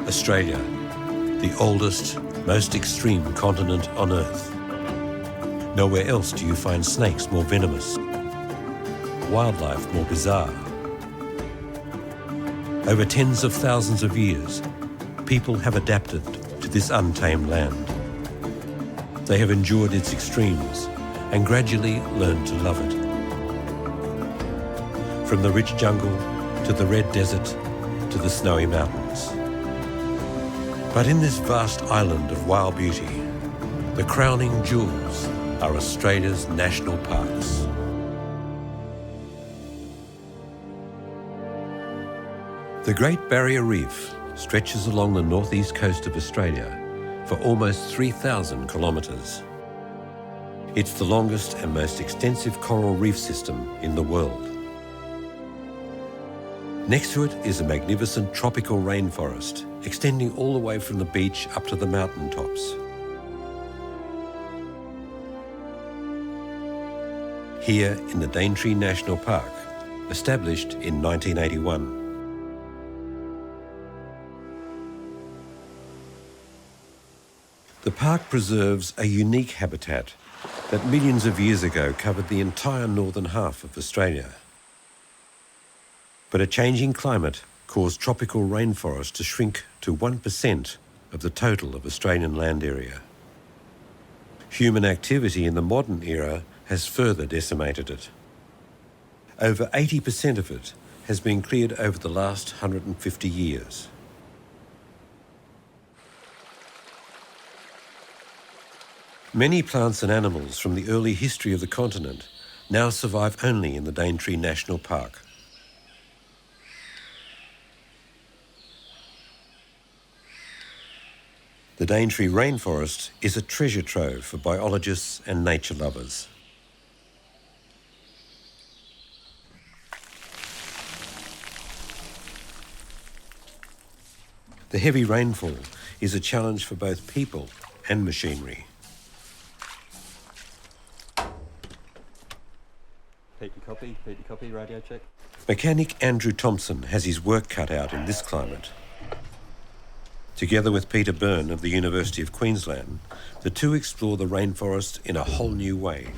Australia, the oldest, most extreme continent on Earth. Nowhere else do you find snakes more venomous, wildlife more bizarre. Over tens of thousands of years, people have adapted to this untamed land. They have endured its extremes and gradually learned to love it. From the rich jungle to the red desert to the snowy mountains. But in this vast island of wild beauty, the crowning jewels are Australia's national parks. The Great Barrier Reef stretches along the northeast coast of Australia for almost 3,000 kilometres. It's the longest and most extensive coral reef system in the world. Next to it is a magnificent tropical rainforest, extending all the way from the beach up to the mountain tops. Here in the Daintree National Park, established in 1981. The park preserves a unique habitat that millions of years ago covered the entire northern half of Australia. But a changing climate caused tropical rainforest to shrink to 1% of the total of Australian land area. Human activity in the modern era has further decimated it. Over 80% of it has been cleared over the last 150 years. Many plants and animals from the early history of the continent now survive only in the Daintree National Park. The Daintree Rainforest is a treasure trove for biologists and nature lovers. The heavy rainfall is a challenge for both people and machinery. Pete your copy, radio check. Mechanic Andrew Thompson has his work cut out in this climate. Together with Peter Byrne of the University of Queensland, the two explore the rainforest in a whole new way.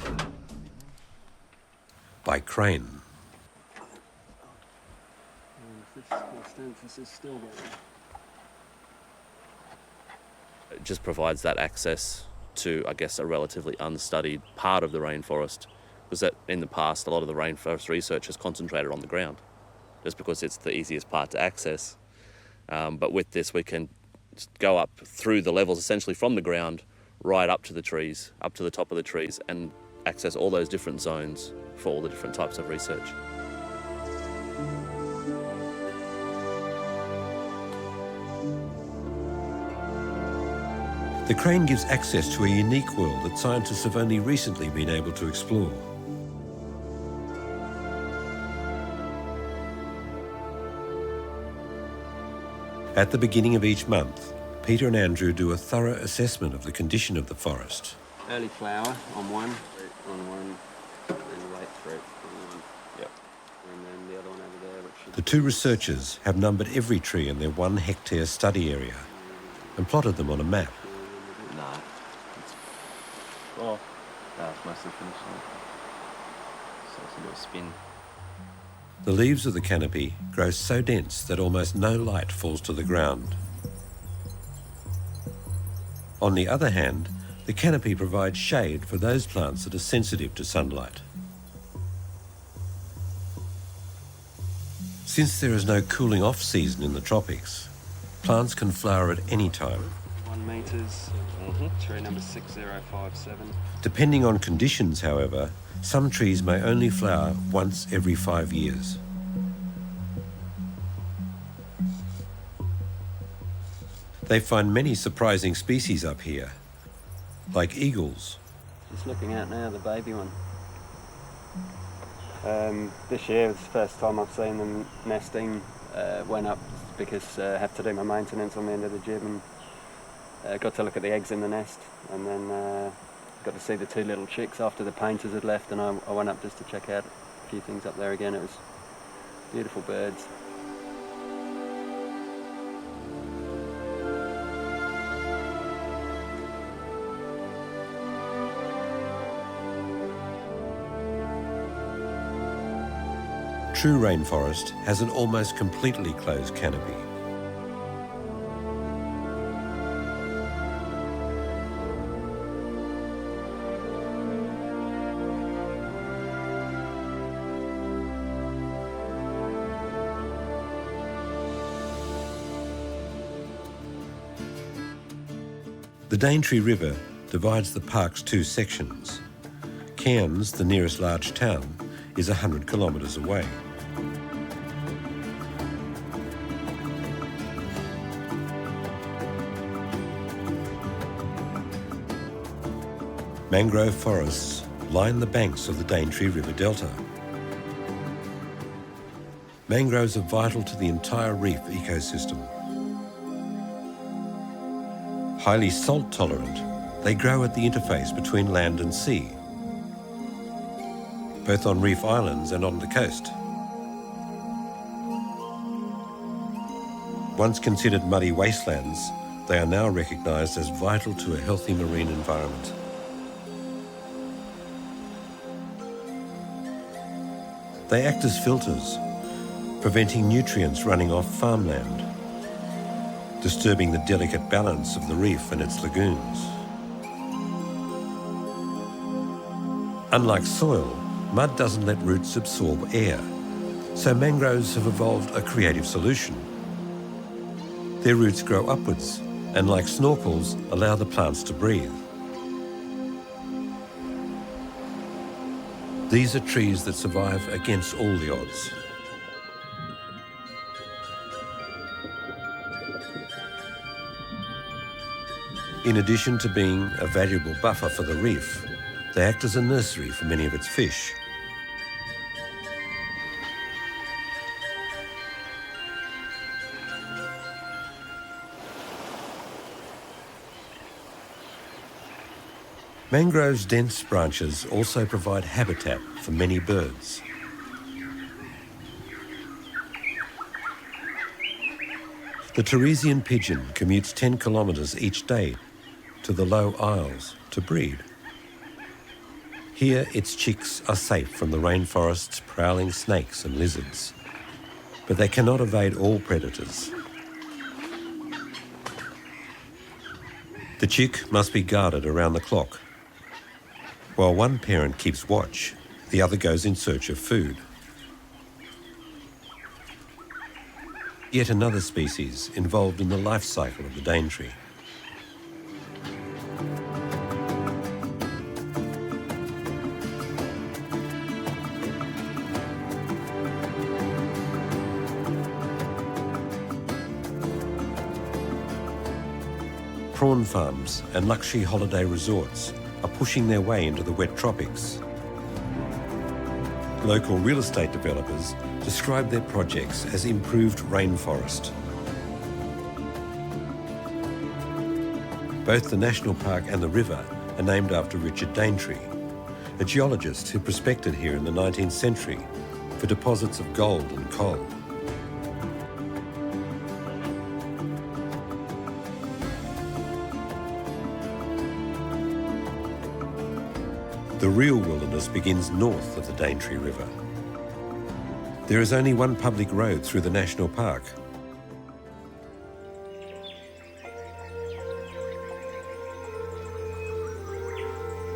By crane. It just provides that access to, I guess, a relatively unstudied part of the rainforest, because that in the past a lot of the rainforest research has concentrated on the ground, just because it's the easiest part to access. But with this we can go up through the levels essentially from the ground right up to the trees, up to the top of the trees, and access all those different zones for all the different types of research. The crane gives access to a unique world that scientists have only recently been able to explore. At the beginning of each month, Peter and Andrew do a thorough assessment of the condition of the forest. Early flower on one, and late fruit on one. Yep. And then the other one over there, which The two researchers have numbered every tree in their 1 hectare study area and plotted them on a map. No. It's mostly finished now. So it's a little spin. The leaves of the canopy grow so dense that almost no light falls to the ground. On the other hand, the canopy provides shade for those plants that are sensitive to sunlight. Since there is no cooling off season in the tropics, plants can flower at any time. 1 metres, tree number 6057. Depending on conditions, however, some trees may only flower once every 5 years. They find many surprising species up here, like eagles. Just looking out now, the baby one. This year was the first time I've seen them nesting. Went up because I have to do my maintenance on the end of the gym, and got to look at the eggs in the nest, and then got to see the 2 little chicks after the painters had left, and I went up just to check out a few things up there again. It was beautiful birds. true rainforest has an almost completely closed canopy. The Daintree River divides the park's two sections. Cairns, the nearest large town, is 100 kilometres away. Mangrove forests line the banks of the Daintree River Delta. Mangroves are vital to the entire reef ecosystem. Highly salt tolerant, they grow at the interface between land and sea, both on reef islands and on the coast. Once considered muddy wastelands, they are now recognised as vital to a healthy marine environment. They act as filters, preventing nutrients running off farmland, disturbing the delicate balance of the reef and its lagoons. Unlike soil, mud doesn't let roots absorb air, so mangroves have evolved a creative solution. Their roots grow upwards and, like snorkels, allow the plants to breathe. These are trees that survive against all the odds. In addition to being a valuable buffer for the reef, they act as a nursery for many of its fish. Mangrove's dense branches also provide habitat for many birds. The Teresian pigeon commutes 10 kilometres each day to the Low Isles to breed. Here its chicks are safe from the rainforest's prowling snakes and lizards, but they cannot evade all predators. The chick must be guarded around the clock. While one parent keeps watch, the other goes in search of food. Yet another species involved in the life cycle of the Daintree. Prawn farms and luxury holiday resorts are pushing their way into the wet tropics. Local real estate developers describe their projects as improved rainforest. Both the national park and the river are named after Richard Daintree, a geologist who prospected here in the 19th century for deposits of gold and coal. The real wilderness begins north of the Daintree River. There is only one public road through the national park.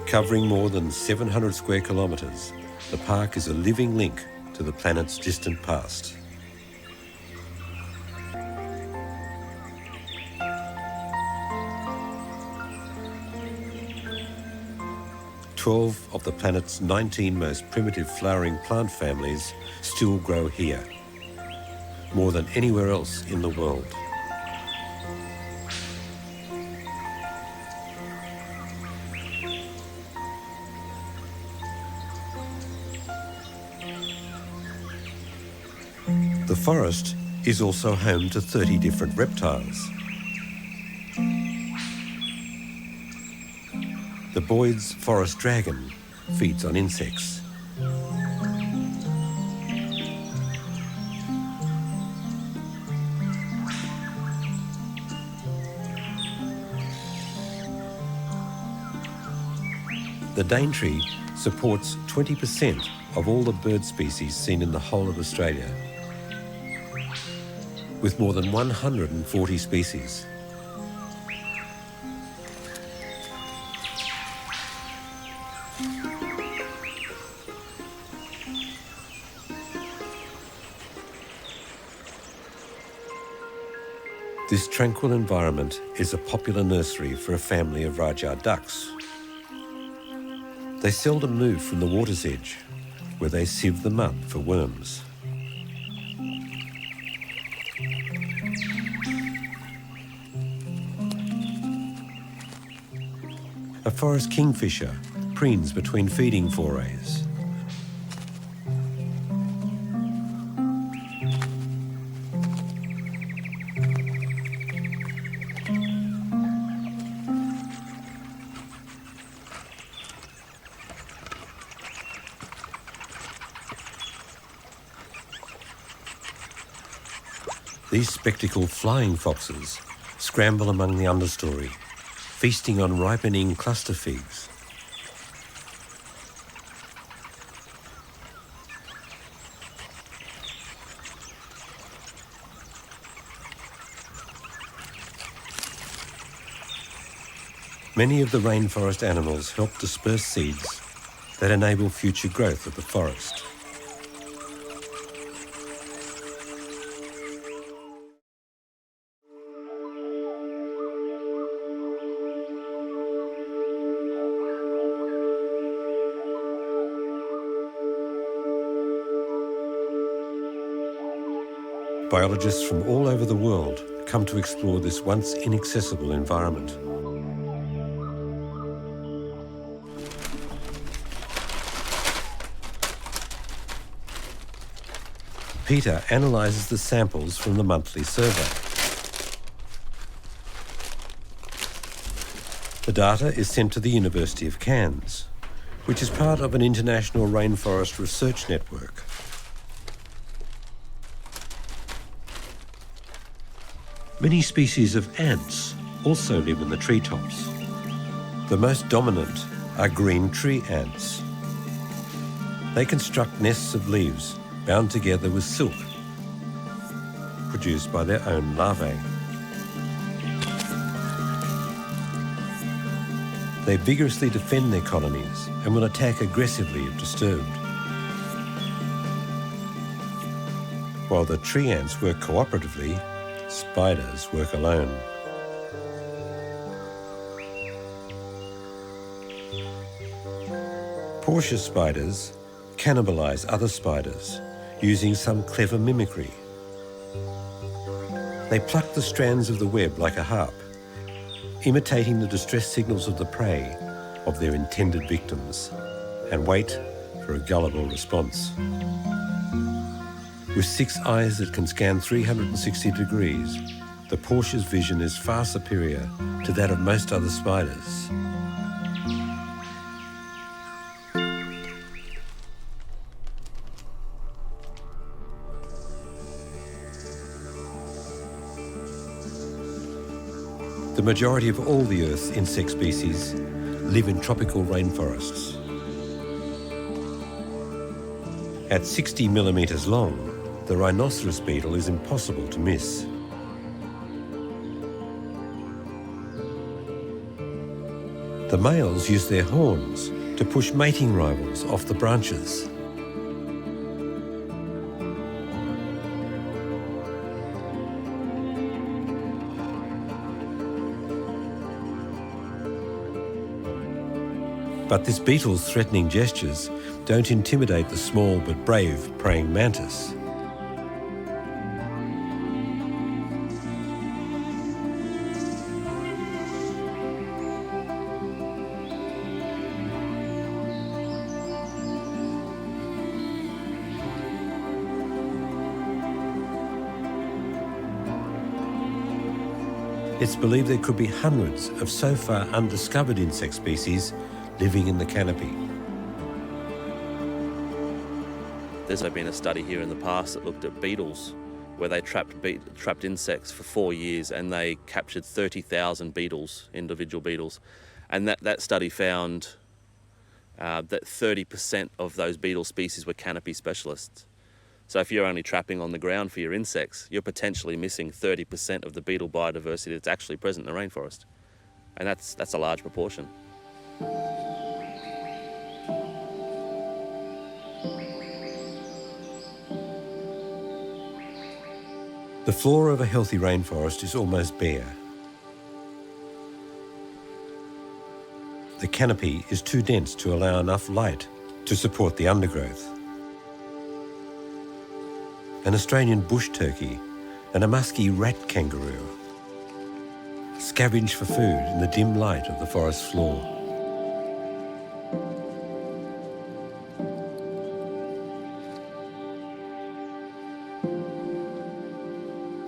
Covering more than 700 square kilometres, the park is a living link to the planet's distant past. 12 of the planet's 19 most primitive flowering plant families still grow here, more than anywhere else in the world. The forest is also home to 30 different reptiles. The Boyd's forest dragon feeds on insects. The Daintree supports 20% of all the bird species seen in the whole of Australia, with more than 140 species. This tranquil environment is a popular nursery for a family of Rajah ducks. They seldom move from the water's edge, where they sieve the mud for worms. A forest kingfisher preens between feeding forays. These spectacled flying foxes scramble among the understory, feasting on ripening cluster figs. Many of the rainforest animals help disperse seeds that enable future growth of the forest. Biologists from all over the world come to explore this once inaccessible environment. Peter analyses the samples from the monthly survey. The data is sent to the University of Cairns, which is part of an international rainforest research network. Many species of ants also live in the treetops. The most dominant are green tree ants. They construct nests of leaves bound together with silk, produced by their own larvae. They vigorously defend their colonies and will attack aggressively if disturbed. While the tree ants work cooperatively, spiders work alone. Portia spiders cannibalize other spiders using some clever mimicry. They pluck the strands of the web like a harp, imitating the distress signals of the prey of their intended victims, and wait for a gullible response. With 6 eyes that can scan 360 degrees, the Portia's vision is far superior to that of most other spiders. The majority of all the Earth's insect species live in tropical rainforests. At 60 millimetres long, the rhinoceros beetle is impossible to miss. The males use their horns to push mating rivals off the branches. But this beetle's threatening gestures don't intimidate the small but brave praying mantis. It's believed there could be hundreds of so far undiscovered insect species living in the canopy. There's been a study here in the past that looked at beetles, where they trapped insects for 4 years, and they captured 30,000 beetles, individual beetles. And that study found that 30% of those beetle species were canopy specialists. So if you're only trapping on the ground for your insects, you're potentially missing 30% of the beetle biodiversity that's actually present in the rainforest. And that's a large proportion. The floor of a healthy rainforest is almost bare. The canopy is too dense to allow enough light to support the undergrowth. An Australian bush turkey and a musky rat kangaroo scavenge for food in the dim light of the forest floor.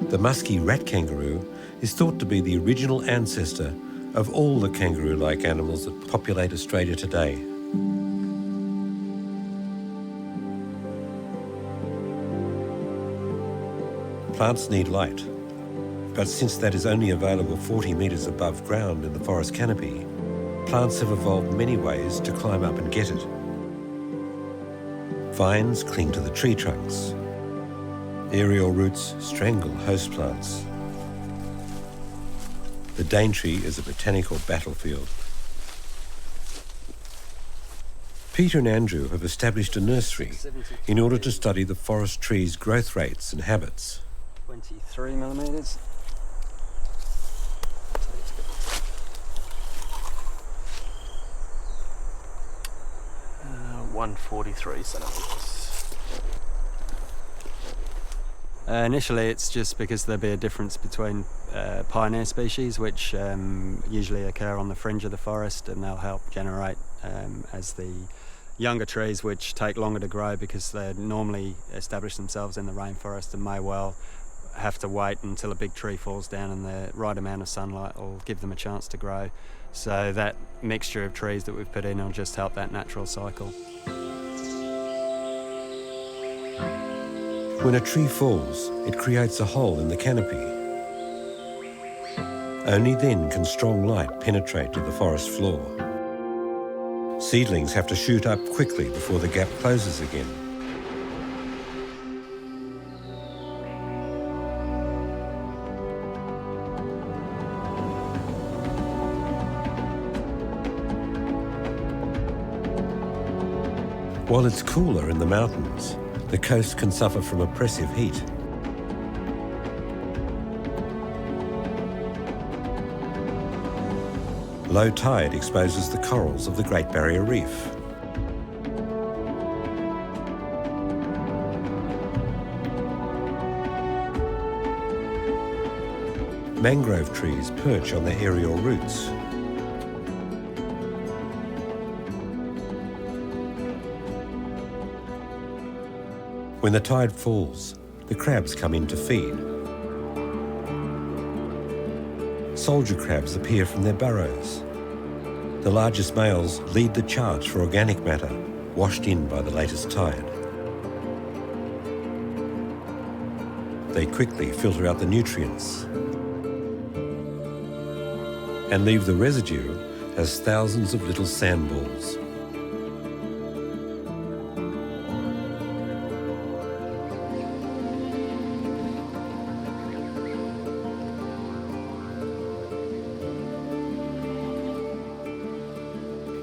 The musky rat kangaroo is thought to be the original ancestor of all the kangaroo-like animals that populate Australia today. Plants need light, but since that is only available 40 metres above ground in the forest canopy, plants have evolved many ways to climb up and get it. Vines cling to the tree trunks. Aerial roots strangle host plants. The Daintree is a botanical battlefield. Peter and Andrew have established a nursery in order to study the forest trees' growth rates and habits. 23 millimetres. 143 centimetres. Initially it's just because there'll be a difference between pioneer species, which usually occur on the fringe of the forest, and they'll help generate as the younger trees, which take longer to grow because they normally establish themselves in the rainforest and may well have to wait until a big tree falls down, and the right amount of sunlight will give them a chance to grow. So that mixture of trees that we've put in will just help that natural cycle. When a tree falls, it creates a hole in the canopy. Only then can strong light penetrate to the forest floor. Seedlings have to shoot up quickly before the gap closes again. While it's cooler in the mountains, the coast can suffer from oppressive heat. Low tide exposes the corals of the Great Barrier Reef. Mangrove trees perch on their aerial roots. When the tide falls, the crabs come in to feed. Soldier crabs appear from their burrows. The largest males lead the charge for organic matter, washed in by the latest tide. They quickly filter out the nutrients and leave the residue as thousands of little sandballs.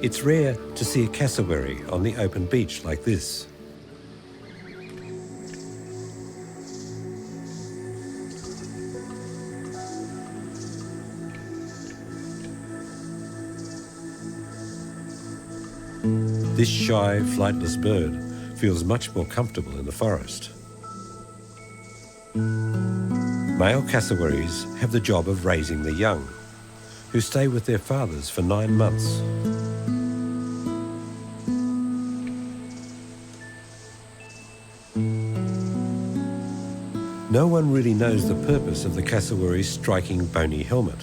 It's rare to see a cassowary on the open beach like this. This shy, flightless bird feels much more comfortable in the forest. Male cassowaries have the job of raising the young, who stay with their fathers for 9 months. No one really knows the purpose of the cassowary's striking bony helmet.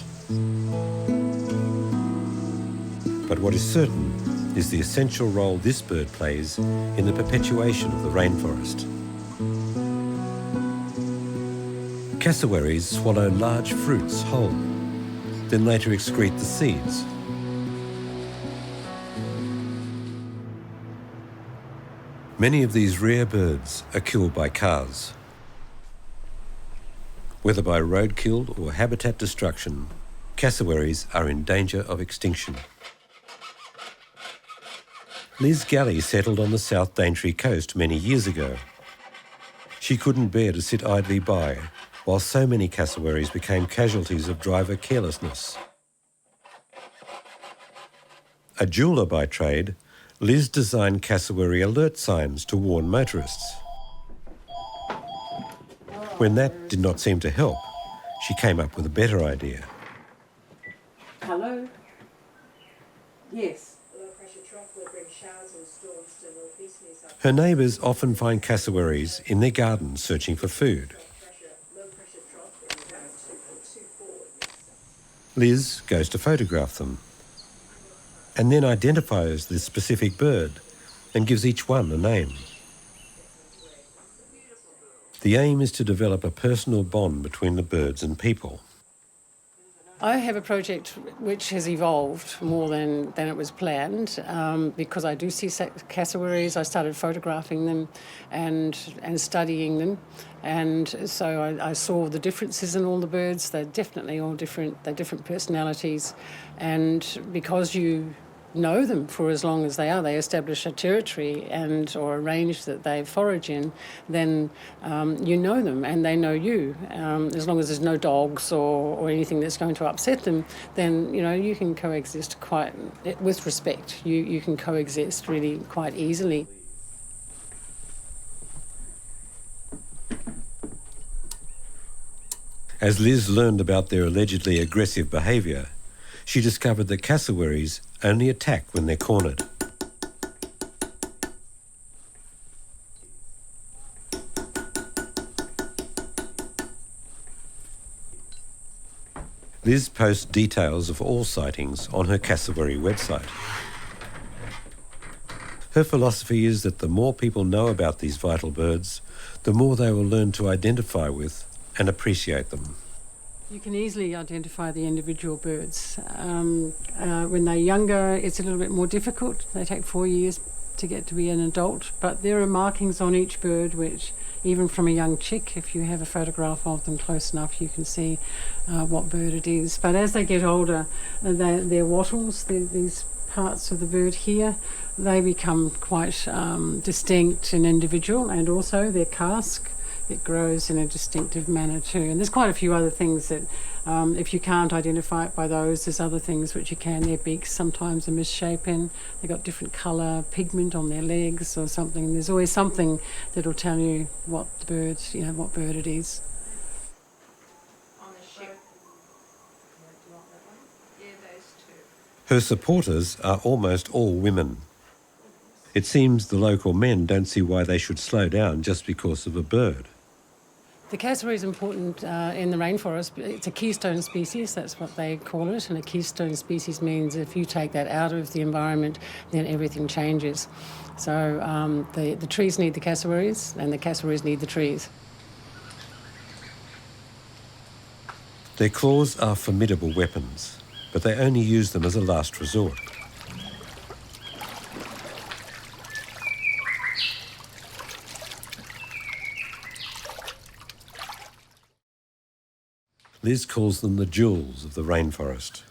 But what is certain is the essential role this bird plays in the perpetuation of the rainforest. Cassowaries swallow large fruits whole, then later excrete the seeds. Many of these rare birds are killed by cars. Whether by roadkill or habitat destruction, cassowaries are in danger of extinction. Liz Galley settled on the South Daintree coast many years ago. She couldn't bear to sit idly by while so many cassowaries became casualties of driver carelessness. A jeweller by trade, Liz designed cassowary alert signs to warn motorists. When that did not seem to help, she came up with a better idea. Hello? Yes. Her neighbours often find cassowaries in their gardens searching for food. Liz goes to photograph them and then identifies the specific bird and gives each one a name. The aim is to develop a personal bond between the birds and people. I have a project which has evolved more than it was planned because I do see cassowaries. I started photographing them and studying them, and so I saw the differences in all the birds. They're definitely all different. They're different personalities, and because you know them for as long as they establish a territory or a range that they forage in, then you know them and they know you. As long as there's no dogs or anything that's going to upset them, then you can coexist with respect. You can coexist really quite easily. As Liz learned about their allegedly aggressive behaviour, she discovered that cassowaries only attack when they're cornered. Liz posts details of all sightings on her cassowary website. Her philosophy is that the more people know about these vital birds, the more they will learn to identify with and appreciate them. You can easily identify the individual birds. When they're younger, it's a little bit more difficult. They take 4 years to get to be an adult, but there are markings on each bird which, even from a young chick, if you have a photograph of them close enough, you can see what bird it is. But as they get older, their wattles, these parts of the bird here, they become quite distinct and individual, and also their casque, it grows in a distinctive manner too. And there's quite a few other things that if you can't identify it by those, there's other things which you can. Their beaks sometimes are misshapen. They've got different colour, pigment on their legs or something. There's always something that'll tell you what bird it is. Her supporters are almost all women. It seems the local men don't see why they should slow down just because of a bird. The cassowary is important in the rainforest. It's a keystone species, that's what they call it, and a keystone species means if you take that out of the environment, then everything changes. So the trees need the cassowaries, and the cassowaries need the trees. Their claws are formidable weapons, but they only use them as a last resort. Liz calls them the jewels of the rainforest.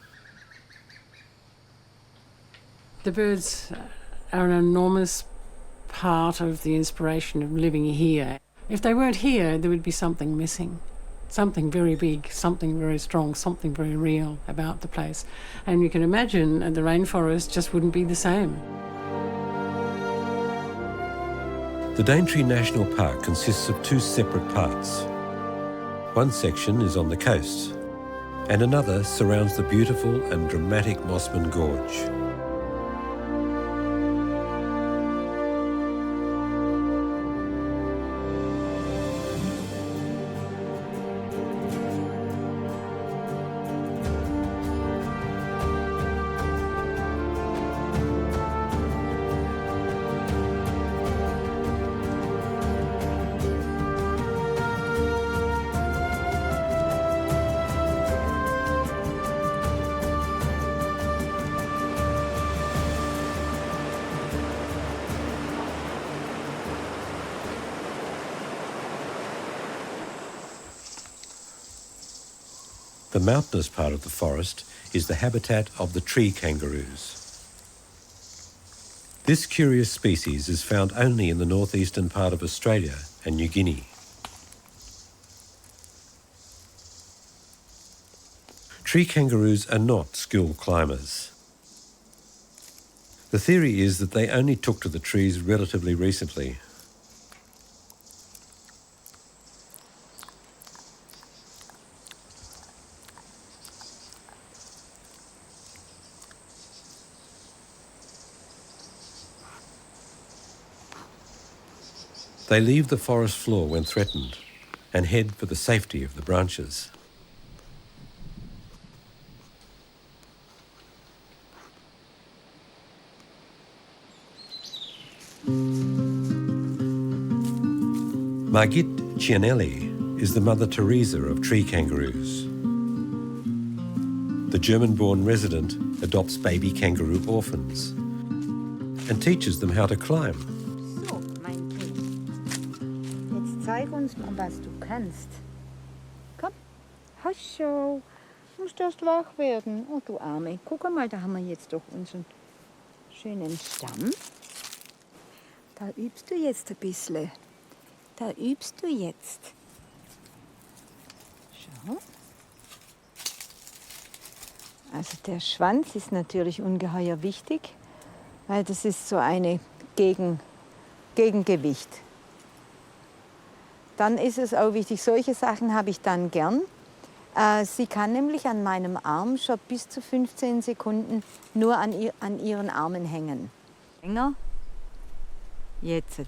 The birds are an enormous part of the inspiration of living here. If they weren't here, there would be something missing. Something very big, something very strong, something very real about the place. And you can imagine the rainforest just wouldn't be the same. The Daintree National Park consists of two separate parts. One section is on the coast, and another surrounds the beautiful and dramatic Mossman Gorge. The mountainous part of the forest is the habitat of the tree kangaroos. This curious species is found only in the northeastern part of Australia and New Guinea. Tree kangaroos are not skilled climbers. The theory is that they only took to the trees relatively recently. They leave the forest floor when threatened and head for the safety of the branches. Margit Cianelli is the Mother Teresa of tree kangaroos. The German-born resident adopts baby kangaroo orphans and teaches them how to climb. So, mein Kind. Jetzt zeig uns mal, was du kannst. Komm. Hascho. Du musst erst wach werden. Oh, du Arme. Guck mal, da haben wir jetzt doch unseren schönen Stamm. Da übst du jetzt ein bisschen. Da übst du jetzt. Schau. Also der Schwanz ist natürlich ungeheuer wichtig, weil das ist so eine Gegengewicht. Dann ist es auch wichtig, solche Sachen habe ich dann gern. Sie kann nämlich an meinem Arm schon bis zu 15 Sekunden nur an ihren Armen hängen. Länger. Jetzt.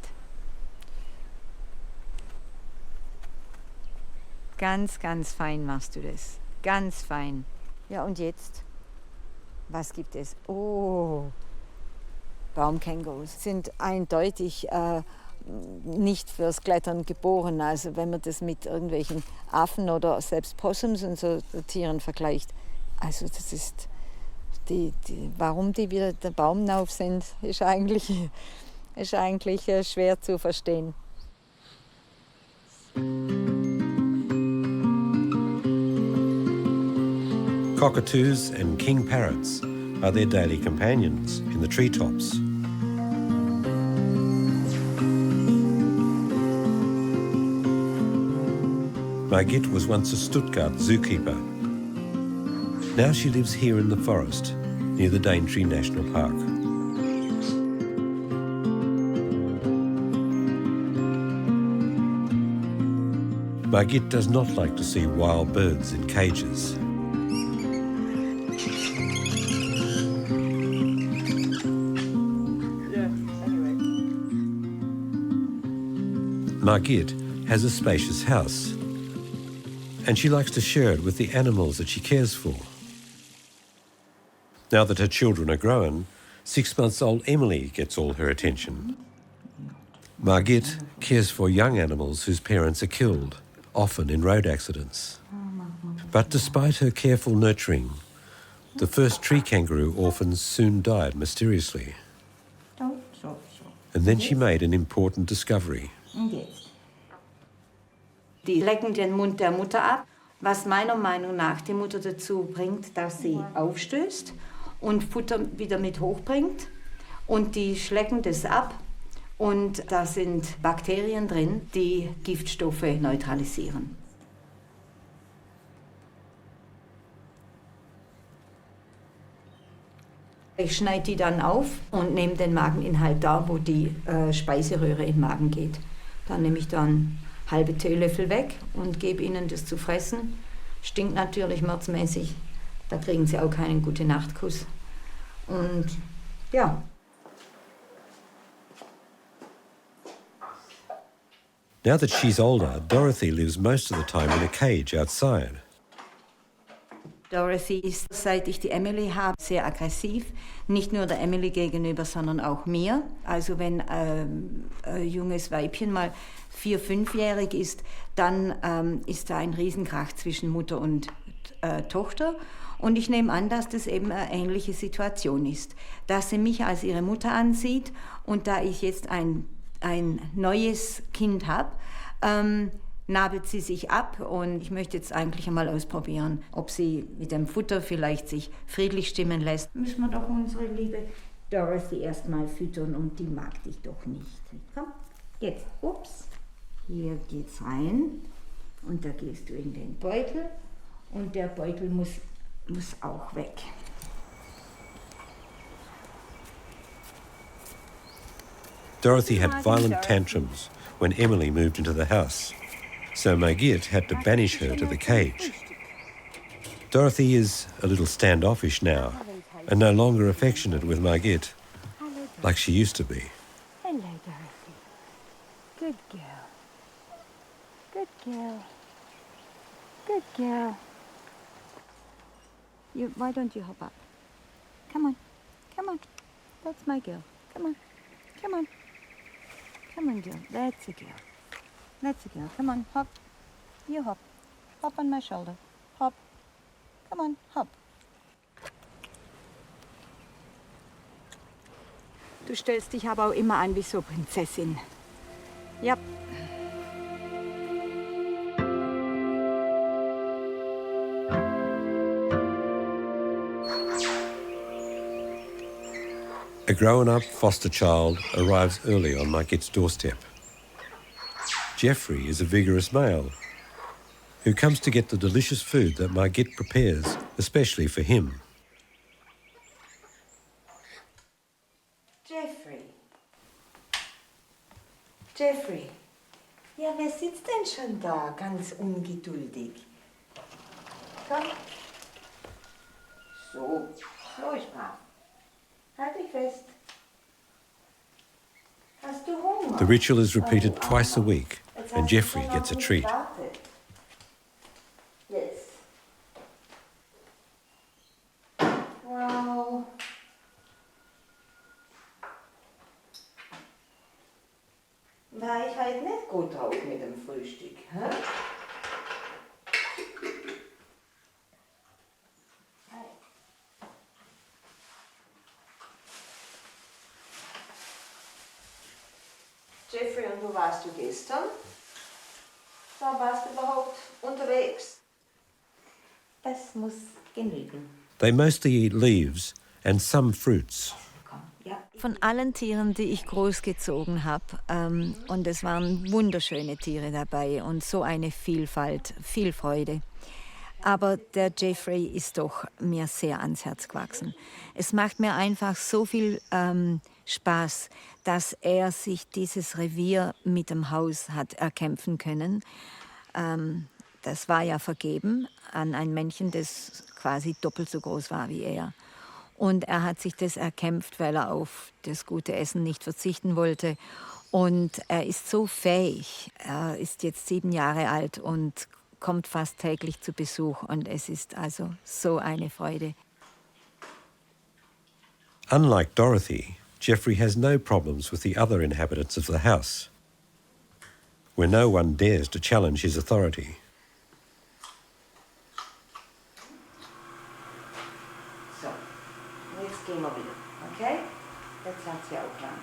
Ganz, ganz fein machst du das. Ganz fein. Ja, und jetzt? Was gibt es? Oh, Baumkängurus sind eindeutig nicht fürs Klettern geboren. Also wenn man das mit irgendwelchen Affen oder selbst Possums und so Tieren vergleicht. Also das ist, warum die wieder der Baumnauf sind, ist eigentlich schwer zu verstehen. Cockatoos and king parrots are their daily companions in the treetops. Margit was once a Stuttgart zookeeper. Now she lives here in the forest near the Daintree National Park. Margit does not like to see wild birds in cages. Margit has a spacious house, and she likes to share it with the animals that she cares for. Now that her children are grown, 6-month-old Emily gets all her attention. Margit cares for young animals whose parents are killed, often in road accidents. But despite her careful nurturing, the first tree kangaroo orphans soon died mysteriously. And then she made an important discovery. Die lecken den Mund der Mutter ab, was meiner Meinung nach die Mutter dazu bringt, dass sie aufstößt und Futter wieder mit hochbringt. Und die schlecken das ab und da sind Bakterien drin, die Giftstoffe neutralisieren. Ich schneide die dann auf und nehme den Mageninhalt da, wo die Speiseröhre in den Magen geht. Dann nehme ich dann halbe Teelöffel weg und gebe ihnen das zu fressen. Stinkt natürlich mordsmäßig. Da kriegen sie auch keinen Gute-Nacht-Kuss. Und ja. Now that she's older, Dorothy lives most of the time in a cage outside. Dorothy ist, seit ich die Emily habe, sehr aggressiv. Nicht nur der Emily gegenüber, sondern auch mir. Also wenn ein junges Weibchen mal 4-, 5-jährig ist, dann ist da ein Riesenkrach zwischen Mutter und Tochter. Und ich nehme an, dass das eben eine ähnliche Situation ist. Dass sie mich als ihre Mutter ansieht und da ich jetzt ein neues Kind habe, nabelt sie sich ab und ich möchte jetzt eigentlich einmal ausprobieren, ob sie mit dem Futter vielleicht sich friedlich stimmen lässt. Müssen wir doch unsere liebe Dorothy erstmal füttern und die mag dich doch nicht. Komm, jetzt, ups, hier geht's rein und da gehst du in den Beutel und der Beutel muss auch weg. Dorothy had violent tantrums when Emily moved into the house, so Margit had to banish her to the cage. Dorothy is a little standoffish now and no longer affectionate with Margit like she used to be. Hello, Dorothy. Good girl. Good girl. Good girl. Why don't you hop up? Come on. Come on. That's my girl. Come on. Come on. Come on, girl. That's a girl. That's a girl. Come on, hop. You hop. Hop on my shoulder. Hop. Come on, hop. Du stellst dich aber auch immer an wie so Prinzessin. Ja. A grown-up foster child arrives early on Margit's doorstep. Jeffrey is a vigorous male who comes to get the delicious food that Margit prepares, especially for him. Jeffrey. Ja, wer sitzt denn schon da, ganz ungeduldig? Komm. So, ist brav. Halt dich fest. Hast du Hunger? The ritual is repeated twice a week, and Jeffrey gets a treat. Yes. Wow. War ich halt nicht gut drauf mit dem Frühstück, hä? Jeffrey, und wo warst du gestern? Da warst du überhaupt unterwegs? Das muss genügen. They mostly eat leaves and some fruits. Von allen Tieren, die ich großgezogen habe, und es waren wunderschöne Tiere dabei und so eine Vielfalt, viel Freude. Aber der Jeffrey ist doch mir sehr ans Herz gewachsen. Es macht mir einfach so viel Spaß, dass er sich dieses Revier mit dem Haus hat erkämpfen können. Das war ja vergeben an ein Männchen, das quasi doppelt so groß war wie er. Und er hat sich das erkämpft, weil er auf das gute Essen nicht verzichten wollte. Und er ist so fähig. Er ist jetzt 7 Jahre alt und kommt fast täglich zu Besuch. Und es ist also so eine Freude. Unlike Dorothy, Jeffrey has no problems with the other inhabitants of the house, where no one dares to challenge his authority. Gehen wir wieder, okay? Jetzt hat sie auch lang.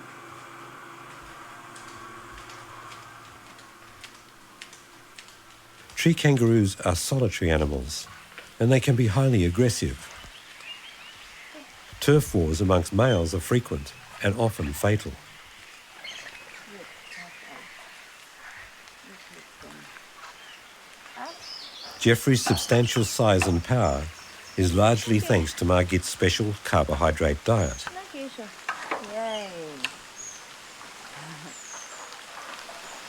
Tree kangaroos are solitary animals, and they can be highly aggressive. Turf wars amongst males are frequent and often fatal. Jeffrey's substantial size and power is largely thanks to Margit's special carbohydrate diet.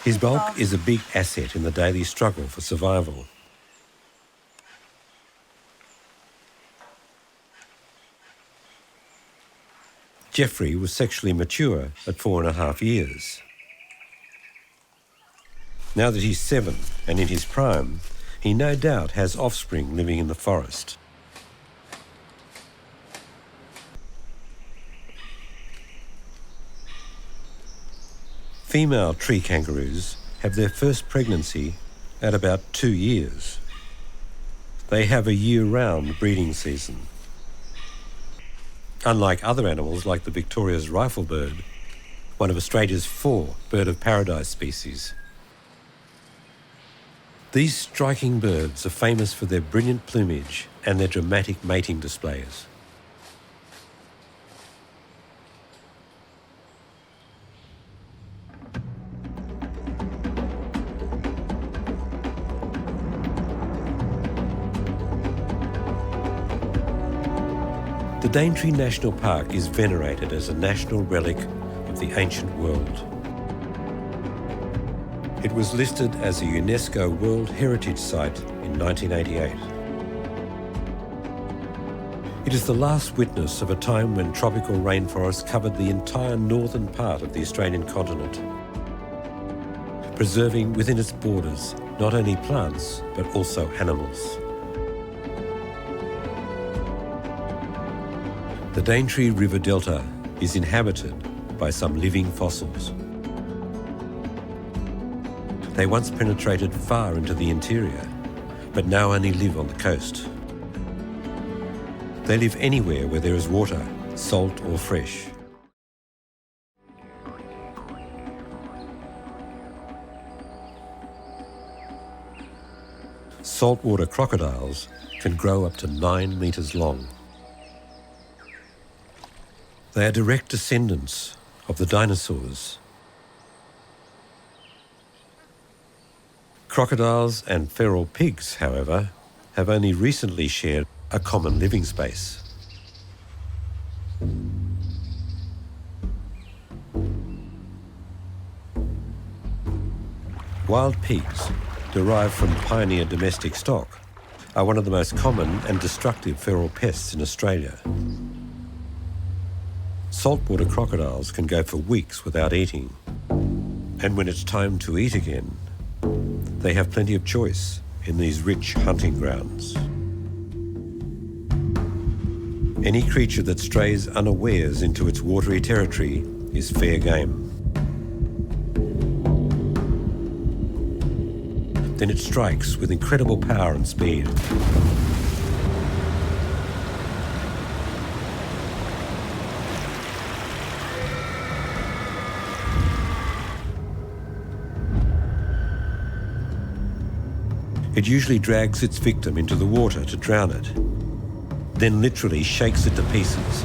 His bulk is a big asset in the daily struggle for survival. Jeffrey was sexually mature at 4.5 years. Now that he's 7 and in his prime, he no doubt has offspring living in the forest. Female tree kangaroos have their first pregnancy at about 2 years. They have a year-round breeding season. Unlike other animals like the Victoria's riflebird, one of Australia's 4 bird of paradise species. These striking birds are famous for their brilliant plumage and their dramatic mating displays. The Daintree National Park is venerated as a national relic of the ancient world. It was listed as a UNESCO World Heritage Site in 1988. It is the last witness of a time when tropical rainforests covered the entire northern part of the Australian continent, preserving within its borders not only plants but also animals. The Daintree River Delta is inhabited by some living fossils. They once penetrated far into the interior, but now only live on the coast. They live anywhere where there is water, salt or fresh. Saltwater crocodiles can grow up to 9 metres long. They are direct descendants of the dinosaurs. Crocodiles and feral pigs, however, have only recently shared a common living space. Wild pigs, derived from pioneer domestic stock, are one of the most common and destructive feral pests in Australia. Saltwater crocodiles can go for weeks without eating, and when it's time to eat again, they have plenty of choice in these rich hunting grounds. Any creature that strays unawares into its watery territory is fair game. Then it strikes with incredible power and speed. It usually drags its victim into the water to drown it, then literally shakes it to pieces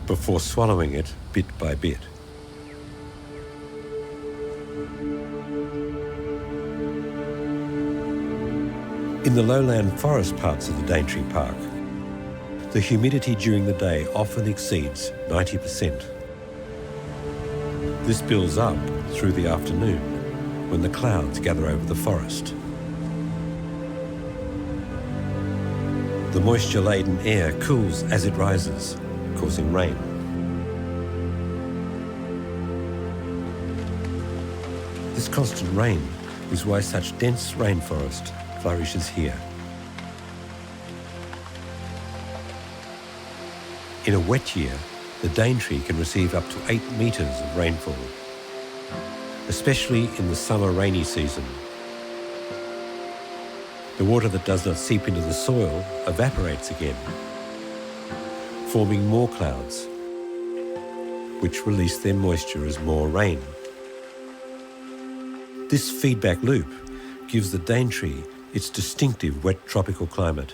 before swallowing it bit by bit. In the lowland forest parts of the Daintree Park, the humidity during the day often exceeds 90%. This builds up through the afternoon when the clouds gather over the forest. The moisture-laden air cools as it rises, causing rain. This constant rain is why such dense rainforest flourishes here. In a wet year, the Daintree can receive up to 8 metres of rainfall, especially in the summer rainy season. The water that does not seep into the soil evaporates again, forming more clouds, which release their moisture as more rain. This feedback loop gives the Daintree its distinctive wet tropical climate.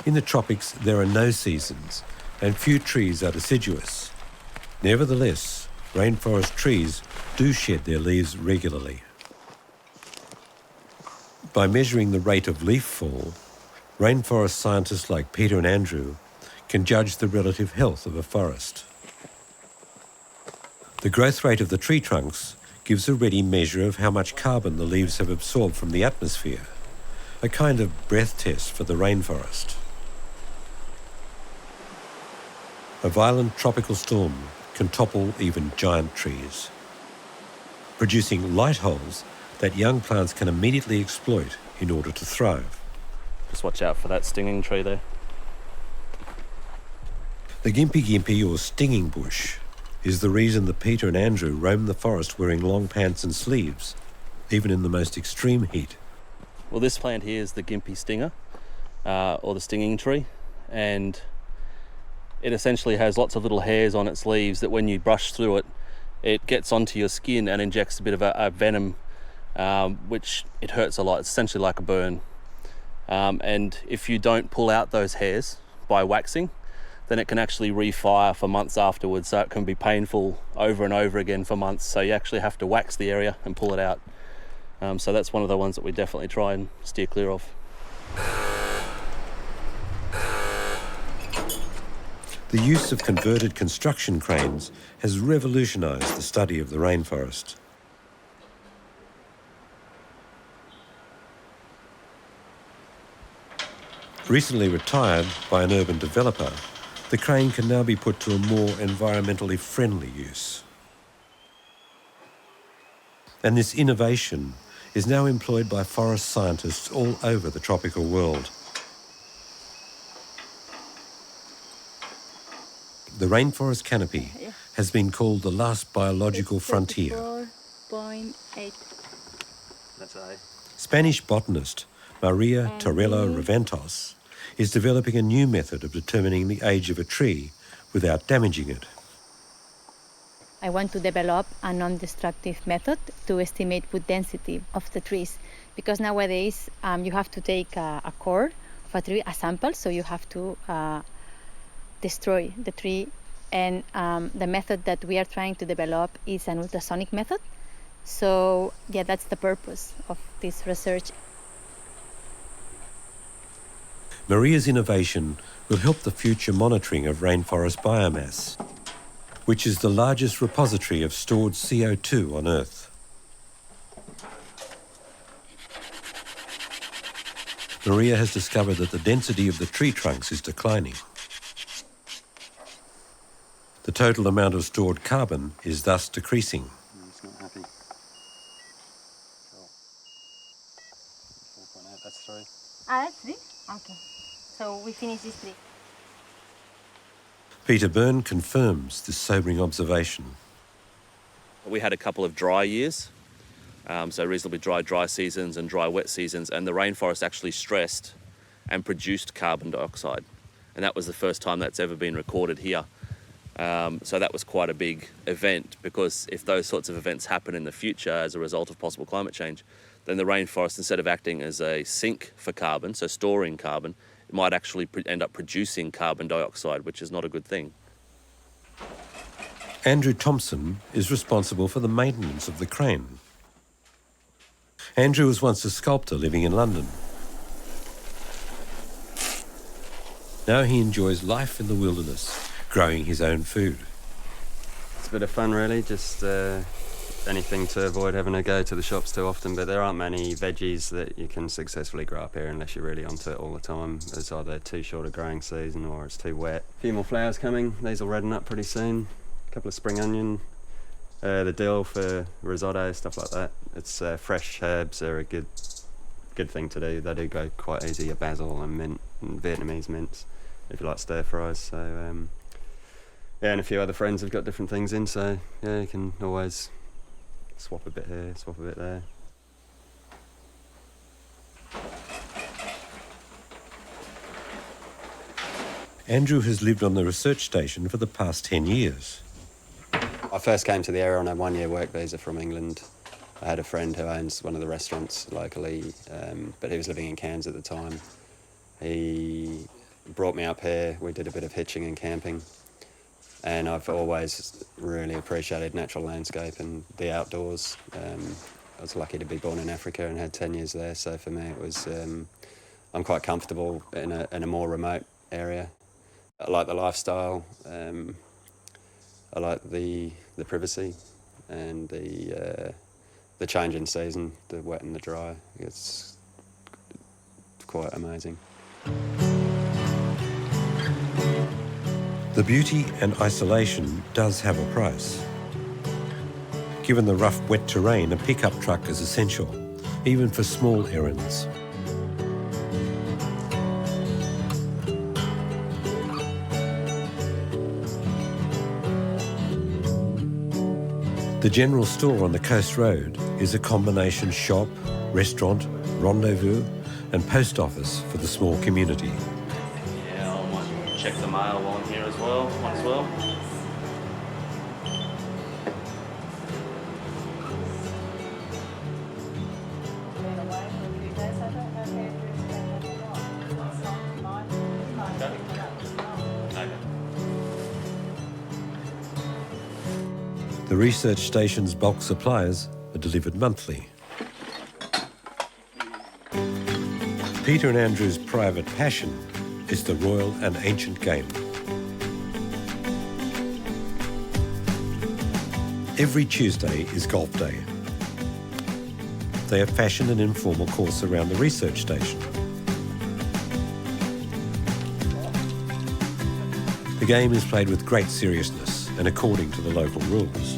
In the tropics, there are no seasons, and few trees are deciduous. Nevertheless, rainforest trees do shed their leaves regularly. By measuring the rate of leaf fall, rainforest scientists like Peter and Andrew can judge the relative health of a forest. The growth rate of the tree trunks gives a ready measure of how much carbon the leaves have absorbed from the atmosphere, a kind of breath test for the rainforest. A violent tropical storm can topple even giant trees, producing light holes that young plants can immediately exploit in order to thrive. Just watch out for that stinging tree there. The gimpy or stinging bush is the reason that Peter and Andrew roam the forest wearing long pants and sleeves, even in the most extreme heat. Well, this plant here is the gimpy stinger, or the stinging tree, and It essentially has lots of little hairs on its leaves that when you brush through it, it gets onto your skin and injects a bit of a venom, which it hurts a lot. It's essentially like a burn. And if you don't pull out those hairs by waxing, then it can actually refire for months afterwards. So it can be painful over and over again for months. So you actually have to wax the area and pull it out. So that's one of the ones that we definitely try and steer clear of. The use of converted construction cranes has revolutionised the study of the rainforest. Recently retired by an urban developer, the crane can now be put to a more environmentally friendly use. And this innovation is now employed by forest scientists all over the tropical world. The rainforest canopy has been called the last biological frontier. 4.8. That's A. Spanish botanist Maria Torello Raventos is developing a new method of determining the age of a tree without damaging it. I want to develop a non-destructive method to estimate wood density of the trees, because nowadays you have to take a core of a tree, a sample, so you have to destroy the tree. And the method that we are trying to develop is an ultrasonic method. So yeah, that's the purpose of this research. Maria's innovation will help the future monitoring of rainforest biomass, which is the largest repository of stored CO2 on Earth. Maria has discovered that the density of the tree trunks is declining. The total amount of stored carbon is thus decreasing. It's not happy. Cool. 4.8, that's 3. That's 3? Okay. So we finish this 3. Peter Byrne confirms this sobering observation. We had a couple of dry years, so reasonably dry seasons and dry wet seasons, and the rainforest actually stressed and produced carbon dioxide. And that was the first time that's ever been recorded here. So that was quite a big event, because if those sorts of events happen in the future as a result of possible climate change, then the rainforest, instead of acting as a sink for carbon, so storing carbon, it might actually end up producing carbon dioxide, which is not a good thing. Andrew Thompson is responsible for the maintenance of the crane. Andrew was once a sculptor living in London. Now he enjoys life in the wilderness, growing his own food. It's a bit of fun, really, just anything to avoid having to go to the shops too often, but there aren't many veggies that you can successfully grow up here unless you're really onto it all the time. It's either too short a growing season or it's too wet. A few more flowers coming, these will redden up pretty soon. A couple of spring onion, the dill for risotto, stuff like that. It's fresh herbs are a good thing to do. They do go quite easy, a basil and mint and Vietnamese mints if you like stir fries. So yeah, and a few other friends have got different things in, so yeah, you can always swap a bit here, swap a bit there. Andrew has lived on the research station for the past 10 years. I first came to the area on a 1-year work visa from England. I had a friend who owns one of the restaurants locally, but he was living in Cairns at the time. He brought me up here, we did a bit of hitching and camping, and I've always really appreciated natural landscape and the outdoors. I was lucky to be born in Africa and had 10 years there, so for me it was, I'm quite comfortable in a more remote area. I like the lifestyle, I like the privacy and the change in season, the wet and the dry. It's quite amazing. The beauty and isolation does have a price. Given the rough, wet terrain, a pickup truck is essential, even for small errands. The general store on the coast road is a combination shop, restaurant, rendezvous and post office for the small community. check the male while I'm here as well. One as well. The research station's bulk supplies are delivered monthly. Peter and Andrew's private passion is the royal and ancient game. Every Tuesday is golf day. They have fashioned an informal course around the research station. The game is played with great seriousness and according to the local rules.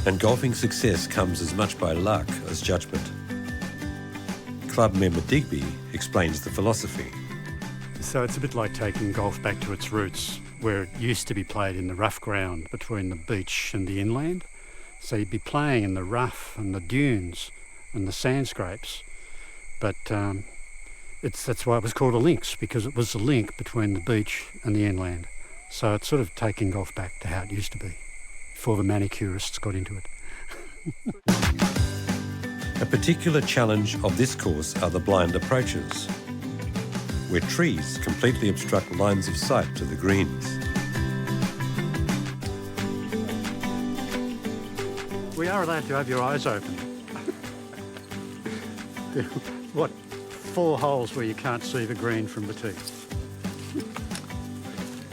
And golfing success comes as much by luck as judgment. Club member Digby explains the philosophy. So it's a bit like taking golf back to its roots, where it used to be played in the rough ground between the beach and the inland. So you'd be playing in the rough and the dunes and the sand scrapes. But that's why it was called a links, because it was the link between the beach and the inland. So it's sort of taking golf back to how it used to be, before the manicurists got into it. A particular challenge of this course are the blind approaches, where trees completely obstruct lines of sight to the greens. We are allowed to have your eyes open. What, 4 holes where you can't see the green from the tee?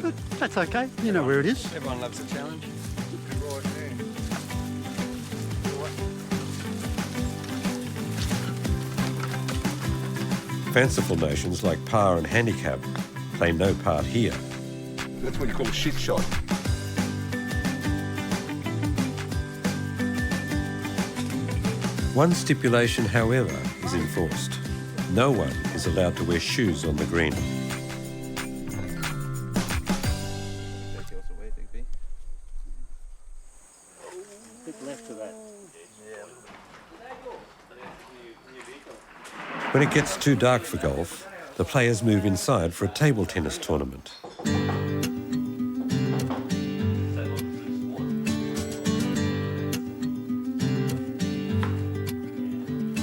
But that's okay, you know where it is. Everyone loves a challenge. Fanciful notions like par and handicap play no part here. That's what you call a shit shot. One stipulation, however, is enforced. No one is allowed to wear shoes on the green. When it gets too dark for golf, the players move inside for a table tennis tournament.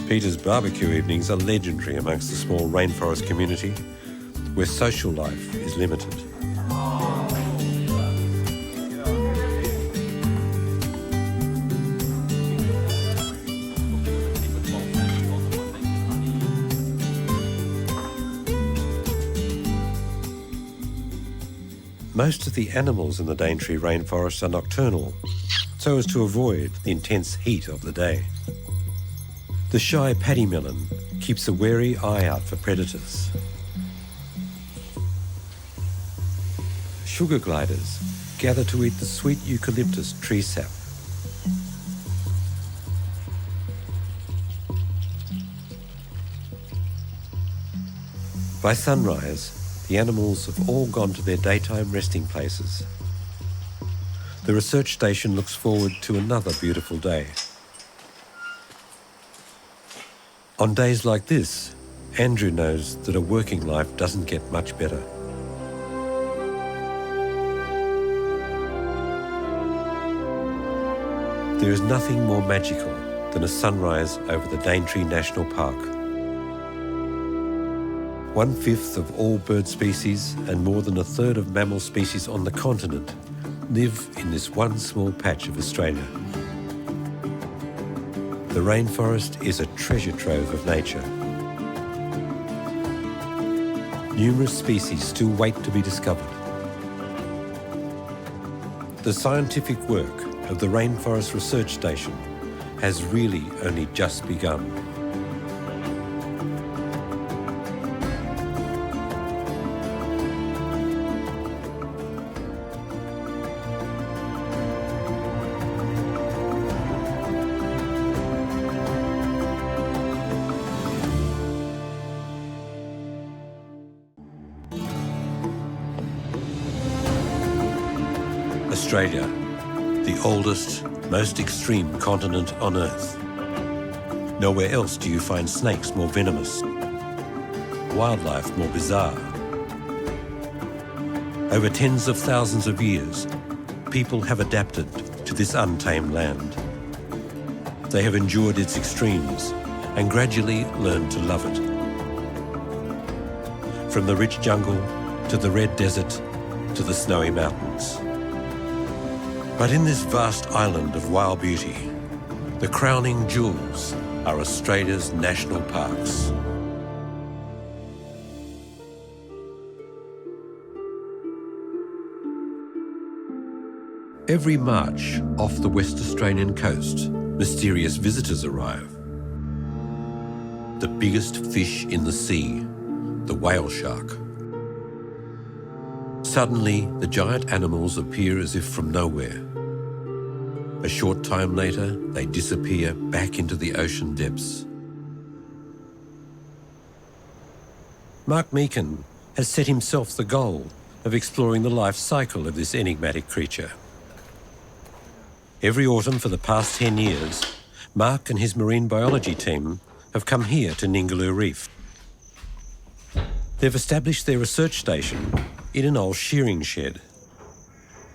Peter's barbecue evenings are legendary amongst the small rainforest community, where social life is limited. Most of the animals in the Daintree Rainforest are nocturnal, so as to avoid the intense heat of the day. The shy paddymillen keeps a wary eye out for predators. Sugar gliders gather to eat the sweet eucalyptus tree sap. By sunrise, the animals have all gone to their daytime resting places. The research station looks forward to another beautiful day. On days like this, Andrew knows that a working life doesn't get much better. There is nothing more magical than a sunrise over the Daintree National Park. 1/5 of all bird species and more than 1/3 of mammal species on the continent live in this one small patch of Australia. The rainforest is a treasure trove of nature. Numerous species still wait to be discovered. The scientific work of the Rainforest Research Station has really only just begun. Australia, the oldest, most extreme continent on Earth. Nowhere else do you find snakes more venomous, wildlife more bizarre, Over tens of thousands of years, people have adapted to this untamed land. They have endured its extremes and gradually learned to love it. From the rich jungle to the red desert to the snowy mountains. But in this vast island of wild beauty, the crowning jewels are Australia's national parks. Every March, off the West Australian coast, mysterious visitors arrive. The biggest fish in the sea, the whale shark. Suddenly, the giant animals appear as if from nowhere. A short time later, they disappear back into the ocean depths. Mark Meakin has set himself the goal of exploring the life cycle of this enigmatic creature. Every autumn for the past 10 years, Mark and his marine biology team have come here to Ningaloo Reef. They've established their research station in an old shearing shed.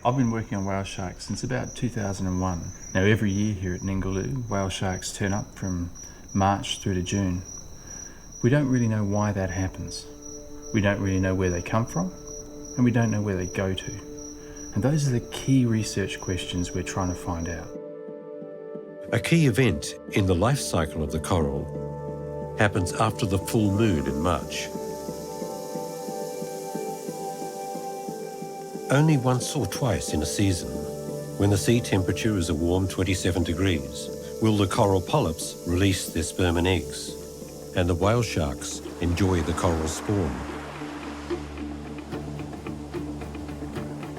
I've been working on whale sharks since about 2001. Now every year here at Ningaloo, whale sharks turn up from March through to June. We don't really know why that happens. We don't really know where they come from, and we don't know where they go to. And those are the key research questions we're trying to find out. A key event in the life cycle of the coral happens after the full moon in March. Only once or twice in a season, when the sea temperature is a warm 27 degrees, will the coral polyps release their sperm and eggs, and the whale sharks enjoy the coral spawn.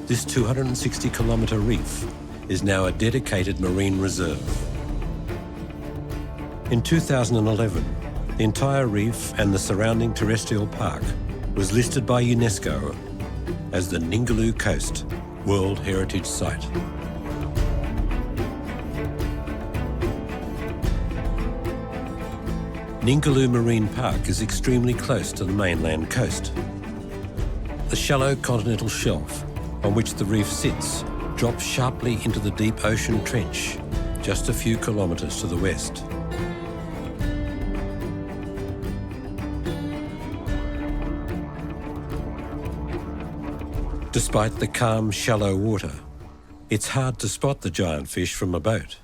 This 260-kilometre reef is now a dedicated marine reserve. In 2011, the entire reef and the surrounding terrestrial park was listed by UNESCO as the Ningaloo Coast World Heritage Site. Ningaloo Marine Park is extremely close to the mainland coast. The shallow continental shelf on which the reef sits drops sharply into the deep ocean trench just a few kilometres to the west. Despite the calm, shallow water, it's hard to spot the giant fish from a boat.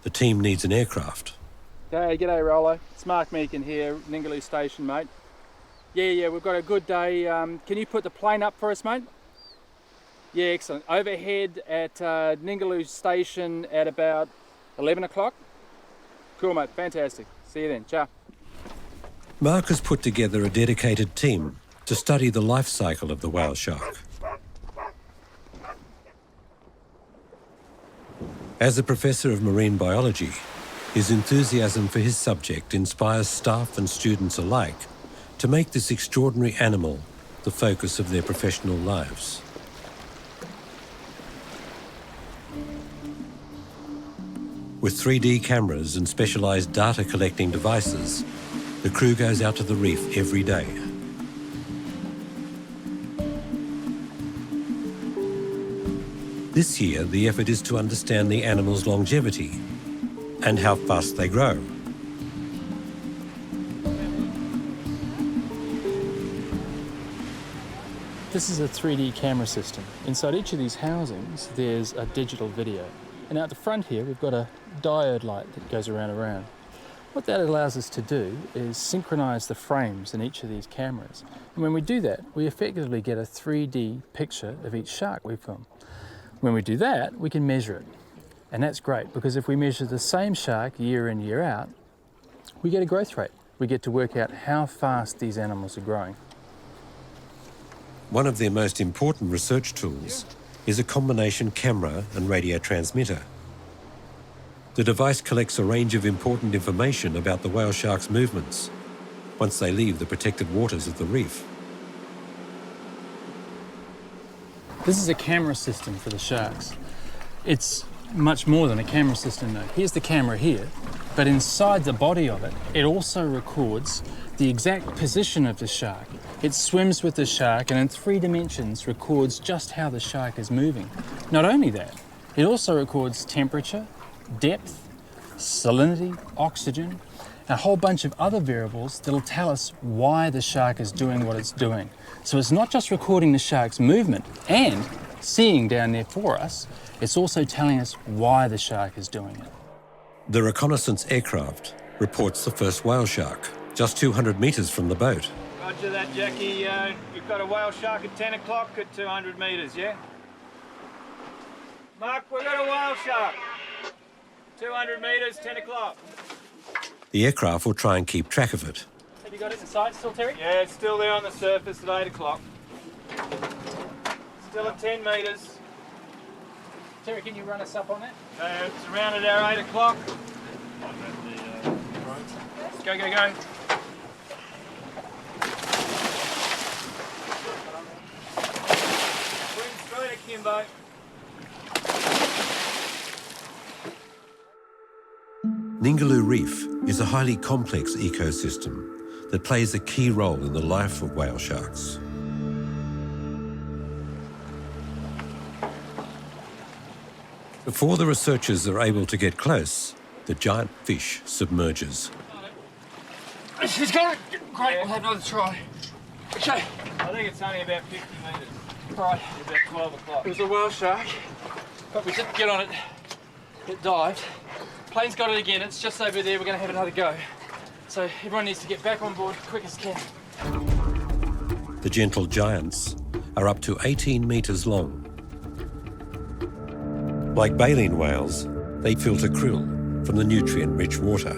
The team needs an aircraft. Hey, g'day Rollo. It's Mark Meakin here, Ningaloo Station, mate. Yeah, we've got a good day. Can you put the plane up for us, mate? Yeah, excellent. Overhead at Ningaloo Station at about 11 o'clock. Cool, mate. Fantastic. See you then. Ciao. Mark has put together a dedicated team to study the life cycle of the whale shark. As a professor of marine biology, his enthusiasm for his subject inspires staff and students alike to make this extraordinary animal the focus of their professional lives. With 3D cameras and specialised data collecting devices, the crew goes out to the reef every day. This year, the effort is to understand the animal's longevity and how fast they grow. This is a 3D camera system. Inside each of these housings, there's a digital video. And out the front here, we've got a diode light that goes around. What that allows us to do is synchronise the frames in each of these cameras. And when we do that, we effectively get a 3D picture of each shark we film. When we do that, we can measure it. And that's great, because if we measure the same shark year in, year out, we get a growth rate. We get to work out how fast these animals are growing. One of their most important research tools is a combination camera and radio transmitter. The device collects a range of important information about the whale shark's movements once they leave the protected waters of the reef. This is a camera system for the sharks. It's much more than a camera system though. Here's the camera here, but inside the body of it, it also records the exact position of the shark. It swims with the shark and in 3 dimensions records just how the shark is moving. Not only that, it also records temperature, depth, salinity, oxygen, a whole bunch of other variables that'll tell us why the shark is doing what it's doing. So it's not just recording the shark's movement and seeing down there for us, it's also telling us why the shark is doing it. The reconnaissance aircraft reports the first whale shark, just 200 metres from the boat. Roger that, Jackie. You've got a whale shark at 10 o'clock at 200 metres, yeah? Mark, we've got a whale shark. 200 metres, 10 o'clock. The aircraft will try and keep track of it. Have you got it in sight still, Terry? Yeah, it's still there on the surface at 8 o'clock. Still at 10 metres. Terry, can you run us up on that? It's around at our 8 o'clock. Go, go, go. Swing straight at Kimbo. Ningaloo Reef is a highly complex ecosystem that plays a key role in the life of whale sharks. Before the researchers are able to get close, the giant fish submerges. She's got it. Great, we'll have another try. Okay. I think it's only about 50 metres. Right. About 12 o'clock. It was a whale shark, but we didn't get on it. It dived. Plane's got it again. It's just over there. We're going to have another go. So everyone needs to get back on board quick as can. The gentle giants are up to 18 metres long. Like baleen whales, they filter krill from the nutrient-rich water.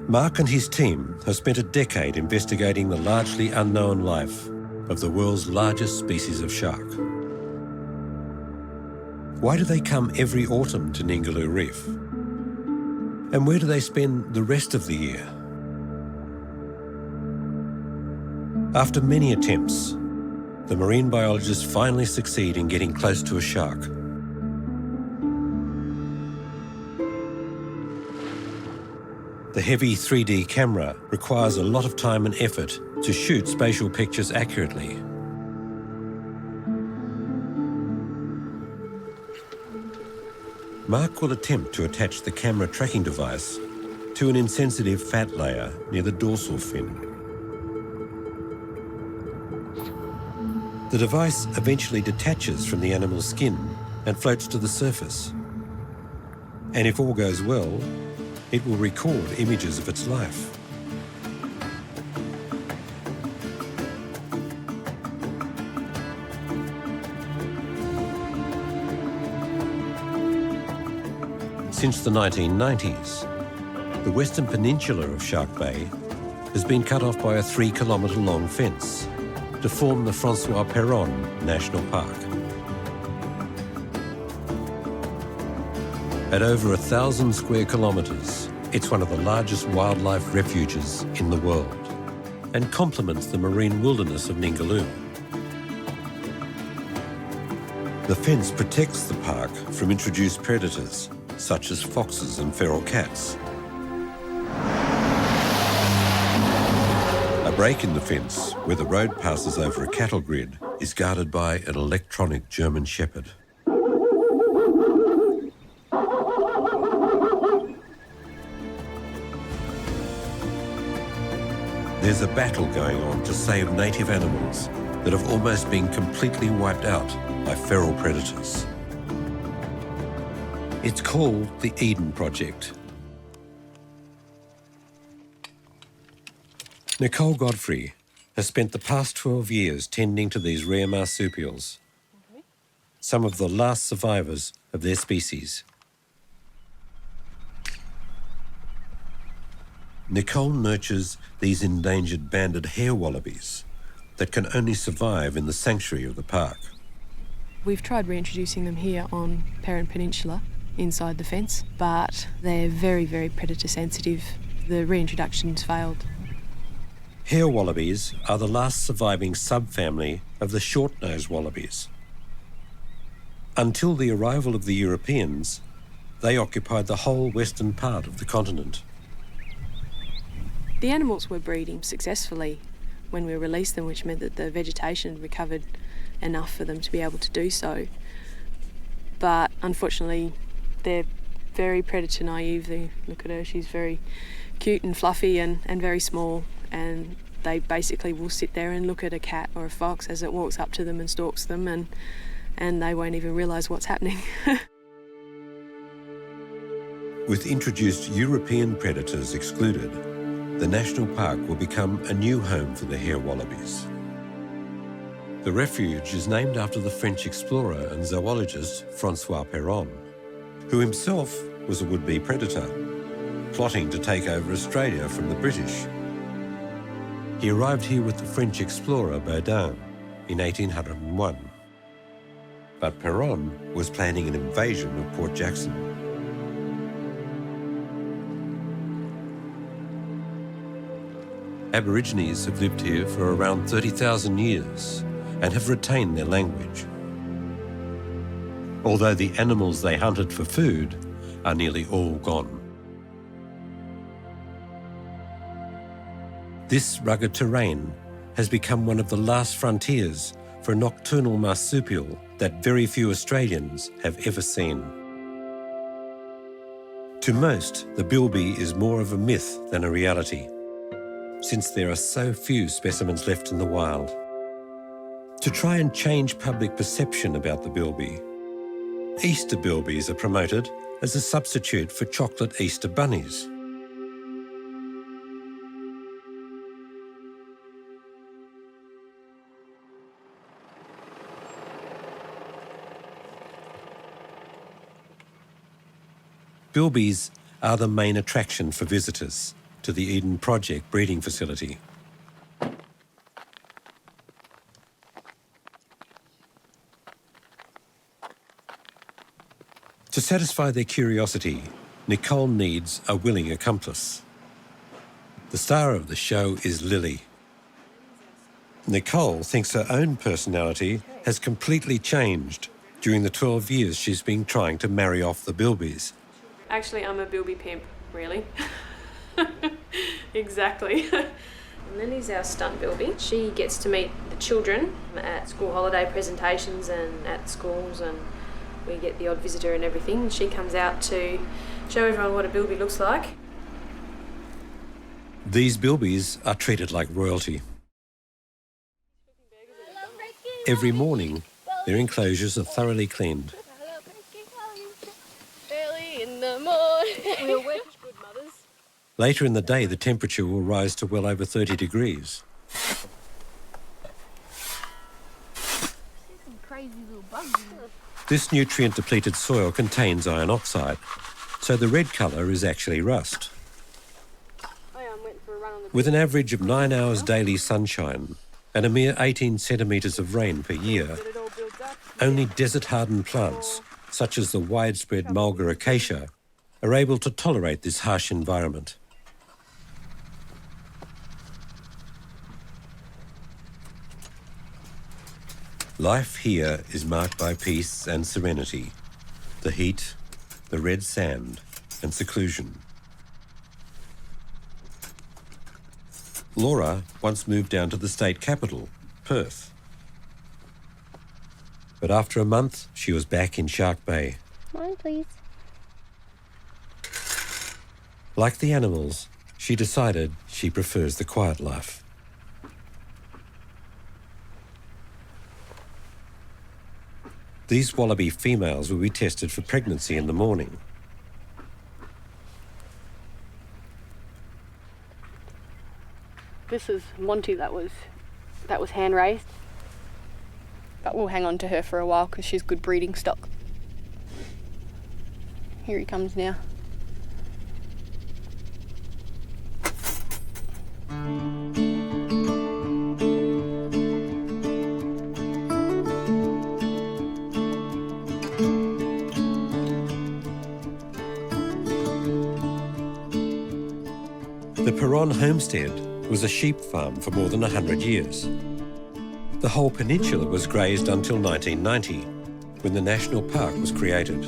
Mark and his team have spent a decade investigating the largely unknown life of the world's largest species of shark. Why do they come every autumn to Ningaloo Reef? And where do they spend the rest of the year? After many attempts, the marine biologists finally succeed in getting close to a shark. The heavy 3D camera requires a lot of time and effort to shoot spatial pictures accurately. Mark will attempt to attach the camera tracking device to an insensitive fat layer near the dorsal fin. The device eventually detaches from the animal's skin and floats to the surface. And if all goes well, it will record images of its life. Since the 1990s, the western peninsula of Shark Bay has been cut off by a 3-kilometre-long fence to form the Francois Perron National Park. At over 1,000 square kilometres, it's one of the largest wildlife refuges in the world and complements the marine wilderness of Ningaloo. The fence protects the park from introduced predators such as foxes and feral cats. A break in the fence where the road passes over a cattle grid is guarded by an electronic German shepherd. There's a battle going on to save native animals that have almost been completely wiped out by feral predators. It's called the Eden Project. Nicole Godfrey has spent the past 12 years tending to these rare marsupials, some of the last survivors of their species. Nicole nurtures these endangered banded hair wallabies that can only survive in the sanctuary of the park. We've tried reintroducing them here on Perron Peninsula inside the fence, but they're very, very predator sensitive. The reintroductions failed. Hair wallabies are the last surviving subfamily of the short-nosed wallabies. Until the arrival of the Europeans, they occupied the whole western part of the continent. The animals were breeding successfully when we released them, which meant that the vegetation had recovered enough for them to be able to do so. But unfortunately, they're very predator naive. Look at her, she's very cute and fluffy and very small, and they basically will sit there and look at a cat or a fox as it walks up to them and stalks them, and they won't even realise what's happening. With introduced European predators excluded, the national park will become a new home for the hare wallabies. The refuge is named after the French explorer and zoologist Francois Perron, who himself was a would-be predator, plotting to take over Australia from the British. He arrived here with the French explorer Baudin in 1801. But Perron was planning an invasion of Port Jackson. Aborigines have lived here for around 30,000 years and have retained their language. Although the animals they hunted for food are nearly all gone. This rugged terrain has become one of the last frontiers for a nocturnal marsupial that very few Australians have ever seen. To most, the bilby is more of a myth than a reality, since there are so few specimens left in the wild. To try and change public perception about the bilby, Easter bilbies are promoted as a substitute for chocolate Easter bunnies. Bilbies are the main attraction for visitors to the Eden Project breeding facility. To satisfy their curiosity, Nicole needs a willing accomplice. The star of the show is Lily. Nicole thinks her own personality has completely changed during the 12 years she's been trying to marry off the bilbies. Actually, I'm a bilby pimp, really. Exactly. Lily's our stunt bilby. She gets to meet the children at school holiday presentations and at schools, and we get the odd visitor and everything. She comes out to show everyone what a bilby looks like. These bilbies are treated like royalty. Every morning, their enclosures are thoroughly cleaned. Early in the morning. We'll work good mothers. Later in the day, the temperature will rise to well over 30 degrees. Crazy little bugs. This nutrient-depleted soil contains iron oxide, so the red colour is actually rust. With an average of 9 hours daily sunshine and a mere 18 centimetres of rain per year, only desert-hardened plants, such as the widespread mulga acacia, are able to tolerate this harsh environment. Life here is marked by peace and serenity, the heat, the red sand, and seclusion. Laura once moved down to the state capital, Perth. But after a month, she was back in Shark Bay. Come on, please. Like the animals, she decided she prefers the quiet life. These wallaby females will be tested for pregnancy in the morning. This is Monty that was hand raised, but we'll hang on to her for a while because she's good breeding stock. Here he comes now. The Perron homestead was a sheep farm for more than 100 years. The whole peninsula was grazed until 1990, when the national park was created.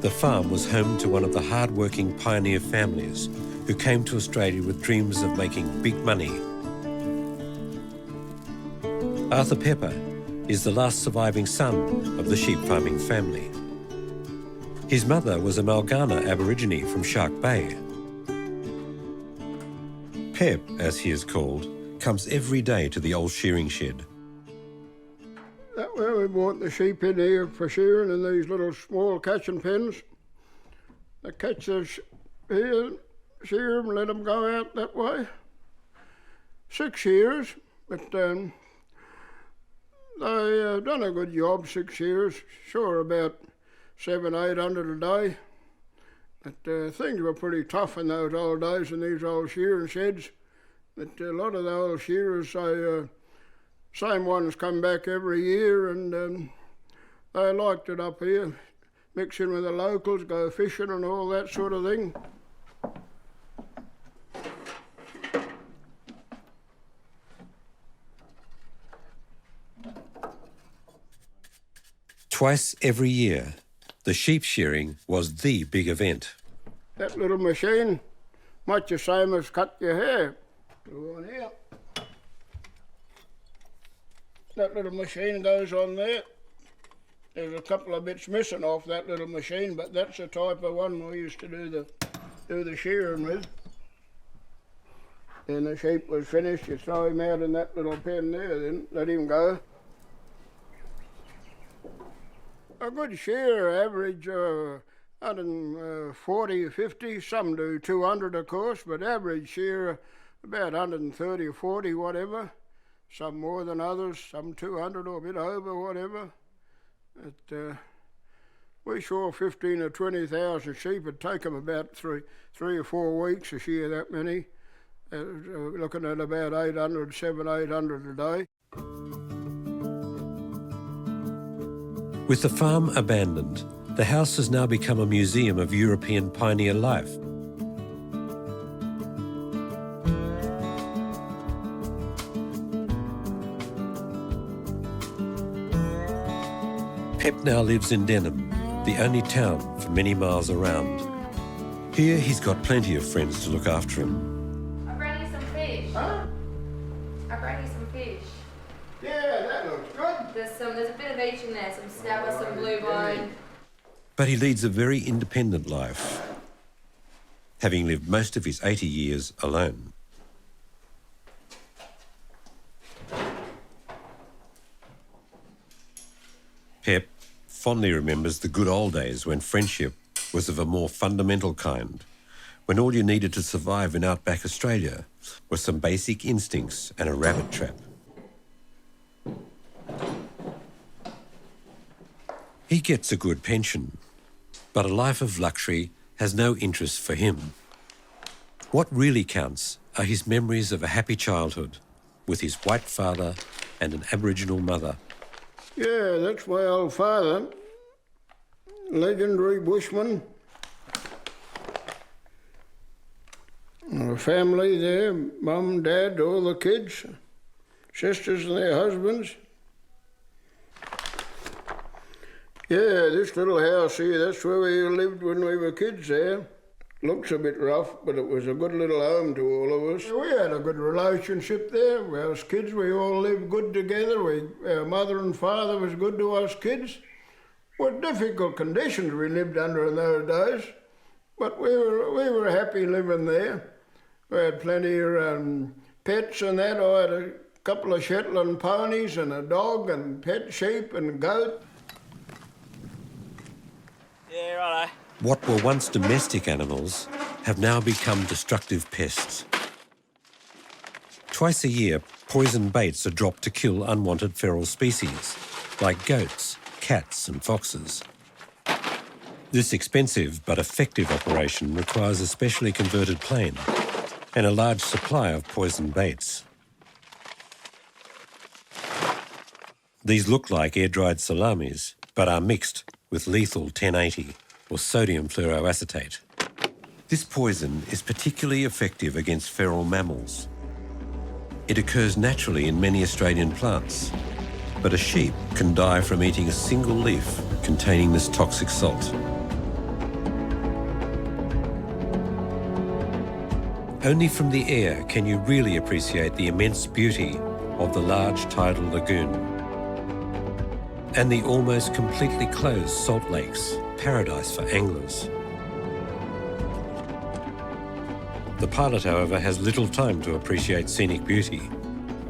The farm was home to one of the hard-working pioneer families who came to Australia with dreams of making big money. Arthur Pepper is the last surviving son of the sheep farming family. His mother was a Malgana Aborigine from Shark Bay. Pep, as he is called, comes every day to the old shearing shed. That way we brought the sheep in here for shearing in these little small catching pens. They catch us here, shear them, let them go out that way. 6 shears, but they done a good job, 6 shears. Sure, about 700-800 a day. But things were pretty tough in those old days in these old shearing sheds. But a lot of the old shearers, same ones come back every year, and they liked it up here. Mix in with the locals, go fishing and all that sort of thing. Twice every year, the sheep shearing was the big event. That little machine, much the same as cut your hair. Go on here. That little machine goes on there. There's a couple of bits missing off that little machine, but that's the type of one we used to do the shearing with. Then the sheep was finished, you throw him out in that little pen there, then let him go. A good shear average 140 or 50, some do 200 of course, but average shear about 130 or 40, whatever. Some more than others, some 200 or a bit over, whatever. But we saw 15 or 20,000 sheep. It'd take them about three or 4 weeks to shear that many. Looking at about 700-800 a day. With the farm abandoned, the house has now become a museum of European pioneer life. Pep now lives in Denham, the only town for many miles around. Here he's got plenty of friends to look after him. I brought you some fish. Huh? I brought you some fish. Yeah, that looks good. There's a bit of each in there, some snapper, some blue bone. But he leads a very independent life, having lived most of his 80 years alone. Pep fondly remembers the good old days when friendship was of a more fundamental kind, when all you needed to survive in outback Australia were some basic instincts and a rabbit trap. He gets a good pension, but a life of luxury has no interest for him. What really counts are his memories of a happy childhood with his white father and an Aboriginal mother. Yeah, that's my old father, legendary bushman. A family there, mum, dad, all the kids, sisters and their husbands. Yeah, this little house here, that's where we lived when we were kids there. Looks a bit rough, but it was a good little home to all of us. We had a good relationship there. As kids, we all lived good together. Our mother and father was good to us kids. What difficult conditions we lived under in those days, but we were happy living there. We had plenty of pets and that. I had a couple of Shetland ponies and a dog and pet sheep and goat. Yeah, righto. What were once domestic animals have now become destructive pests. Twice a year, poison baits are dropped to kill unwanted feral species, like goats, cats and foxes. This expensive but effective operation requires a specially converted plane and a large supply of poison baits. These look like air-dried salamis, but are mixed with lethal 1080 or sodium fluoroacetate. This poison is particularly effective against feral mammals. It occurs naturally in many Australian plants, but a sheep can die from eating a single leaf containing this toxic salt. Only from the air can you really appreciate the immense beauty of the large tidal lagoon and the almost completely closed salt lakes, paradise for anglers. The pilot, however, has little time to appreciate scenic beauty.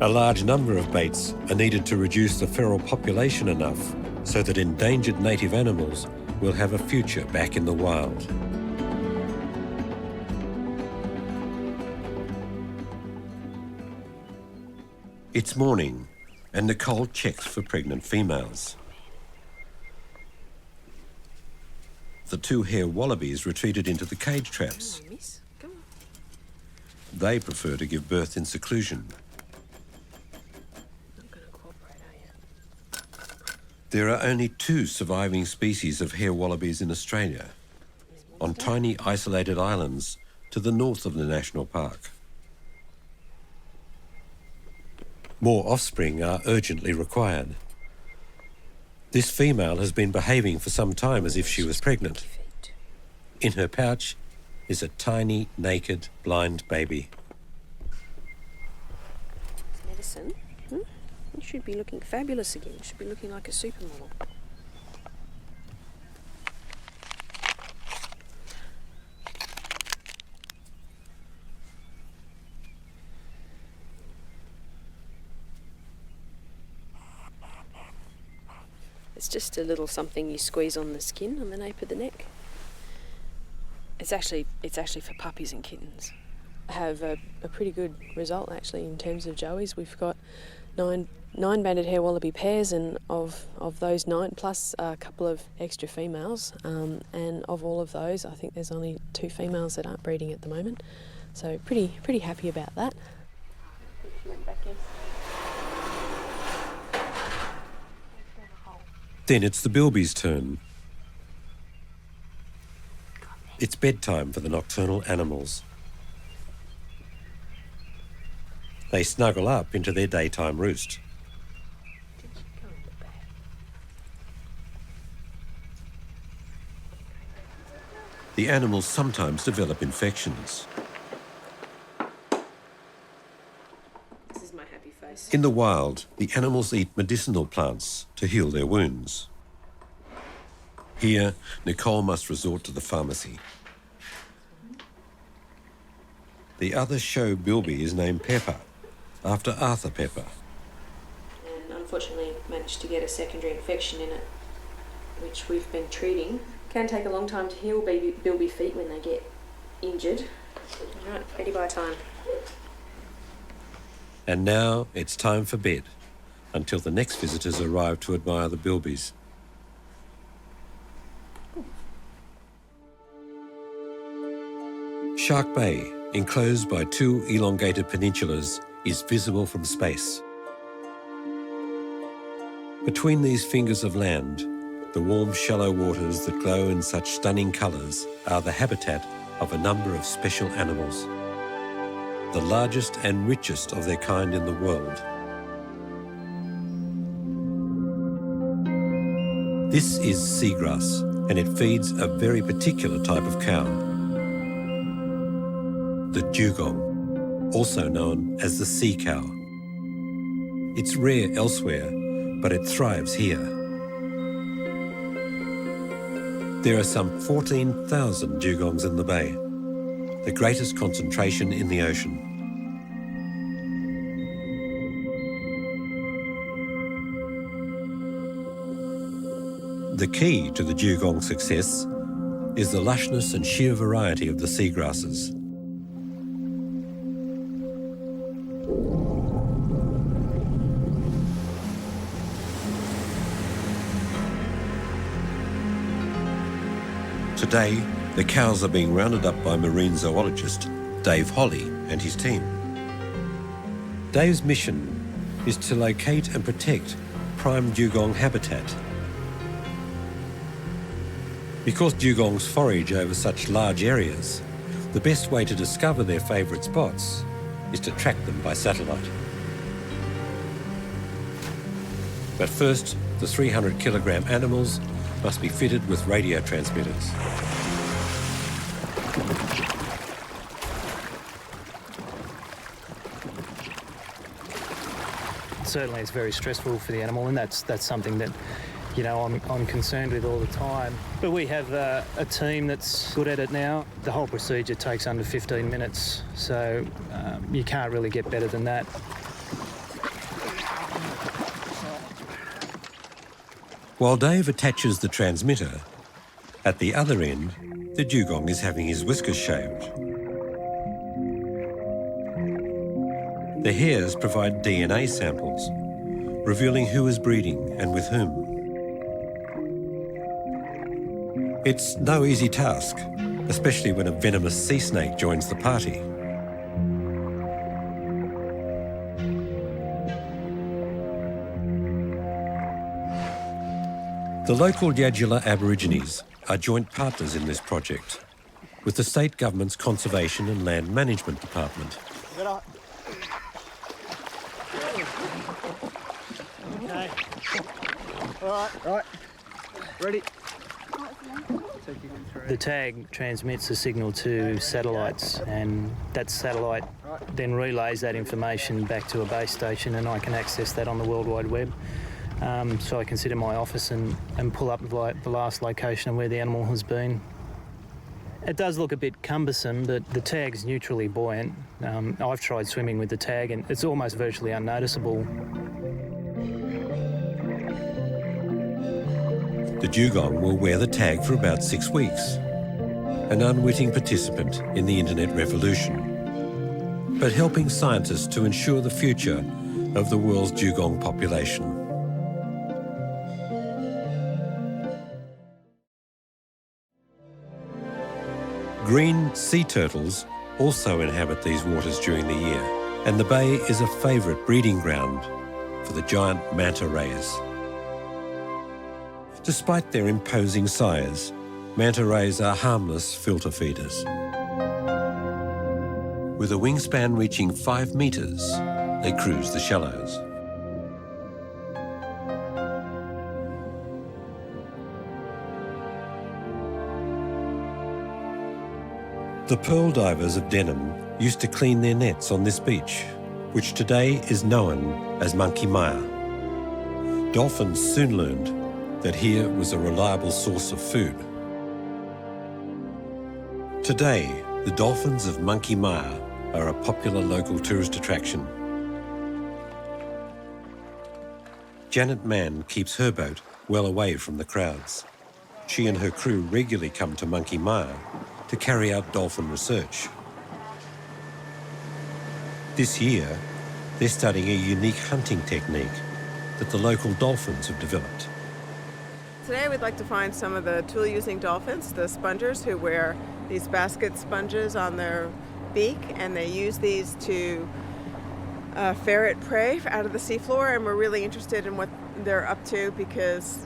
A large number of baits are needed to reduce the feral population enough so that endangered native animals will have a future back in the wild. It's morning, and Nicole checks for pregnant females. The two hare wallabies retreated into the cage traps. They prefer to give birth in seclusion. There are only 2 surviving species of hare wallabies in Australia, on tiny isolated islands to the north of the national park. More offspring are urgently required. This female has been behaving for some time as if she was pregnant. In her pouch is a tiny, naked, blind baby. Medicine? You should be looking fabulous again. You should be looking like a supermodel. It's just a little something you squeeze on the skin on the nape of the neck. It's actually for puppies and kittens. I have a pretty good result actually in terms of joeys. We've got nine banded hare wallaby pairs, and of those 9 plus a couple of extra females, and of all of those I think there's only 2 females that aren't breeding at the moment, so pretty happy about that. Then it's the bilbies' turn. It's bedtime for the nocturnal animals. They snuggle up into their daytime roost. The animals sometimes develop infections. This is my happy face. In the wild, the animals eat medicinal plants to heal their wounds. Here, Nicole must resort to the pharmacy. The other show bilby is named Pepper, after Arthur Pepper. And unfortunately managed to get a secondary infection in it, which we've been treating. Can take a long time to heal bilby feet when they get injured. Right, ready by time. And now it's time for bed, until the next visitors arrive to admire the bilbies. Shark Bay, enclosed by 2 elongated peninsulas, is visible from space. Between these fingers of land, the warm, shallow waters that glow in such stunning colours are the habitat of a number of special animals, the largest and richest of their kind in the world. This is seagrass, and it feeds a very particular type of cow, the dugong, also known as the sea cow. It's rare elsewhere, but it thrives here. There are some 14,000 dugongs in the bay, the greatest concentration in the ocean. The key to the dugong's success is the lushness and sheer variety of the seagrasses. Today, the cows are being rounded up by marine zoologist Dave Holly and his team. Dave's mission is to locate and protect prime dugong habitat. Because dugongs forage over such large areas, the best way to discover their favourite spots is to track them by satellite. But first, the 300-kilogram animals must be fitted with radio transmitters. certainly it's very stressful for the animal, and that's something that, you know, I'm concerned with all the time. But we have a team that's good at it now. The whole procedure takes under 15 minutes, so you can't really get better than that. While Dave attaches the transmitter, at the other end, the dugong is having his whiskers shaved. The hairs provide DNA samples, revealing who is breeding and with whom. It's no easy task, especially when a venomous sea snake joins the party. The local Yadula Aborigines are joint partners in this project with the state government's Conservation and Land Management Department. Okay. All right. Ready? The tag transmits a signal to satellites, and that satellite then relays that information back to a base station, and I can access that on the World Wide Web. So I can sit in my office and pull up the last location of where the animal has been. It does look a bit cumbersome, but the tag's neutrally buoyant. I've tried swimming with the tag and it's almost virtually unnoticeable. The dugong will wear the tag for about 6 weeks, an unwitting participant in the internet revolution, but helping scientists to ensure the future of the world's dugong population. Green sea turtles also inhabit these waters during the year, and the bay is a favourite breeding ground for the giant manta rays. Despite their imposing size, manta rays are harmless filter feeders. With a wingspan reaching 5 metres, they cruise the shallows. The pearl divers of Denham used to clean their nets on this beach, which today is known as Monkey Mire. Dolphins soon learned that here was a reliable source of food. Today, the dolphins of Monkey Mire are a popular local tourist attraction. Janet Mann keeps her boat well away from the crowds. She and her crew regularly come to Monkey Mire to carry out dolphin research. This year, they're studying a unique hunting technique that the local dolphins have developed. Today we'd like to find some of the tool-using dolphins, the spongers, who wear these basket sponges on their beak, and they use these to ferret prey out of the seafloor, and we're really interested in what they're up to because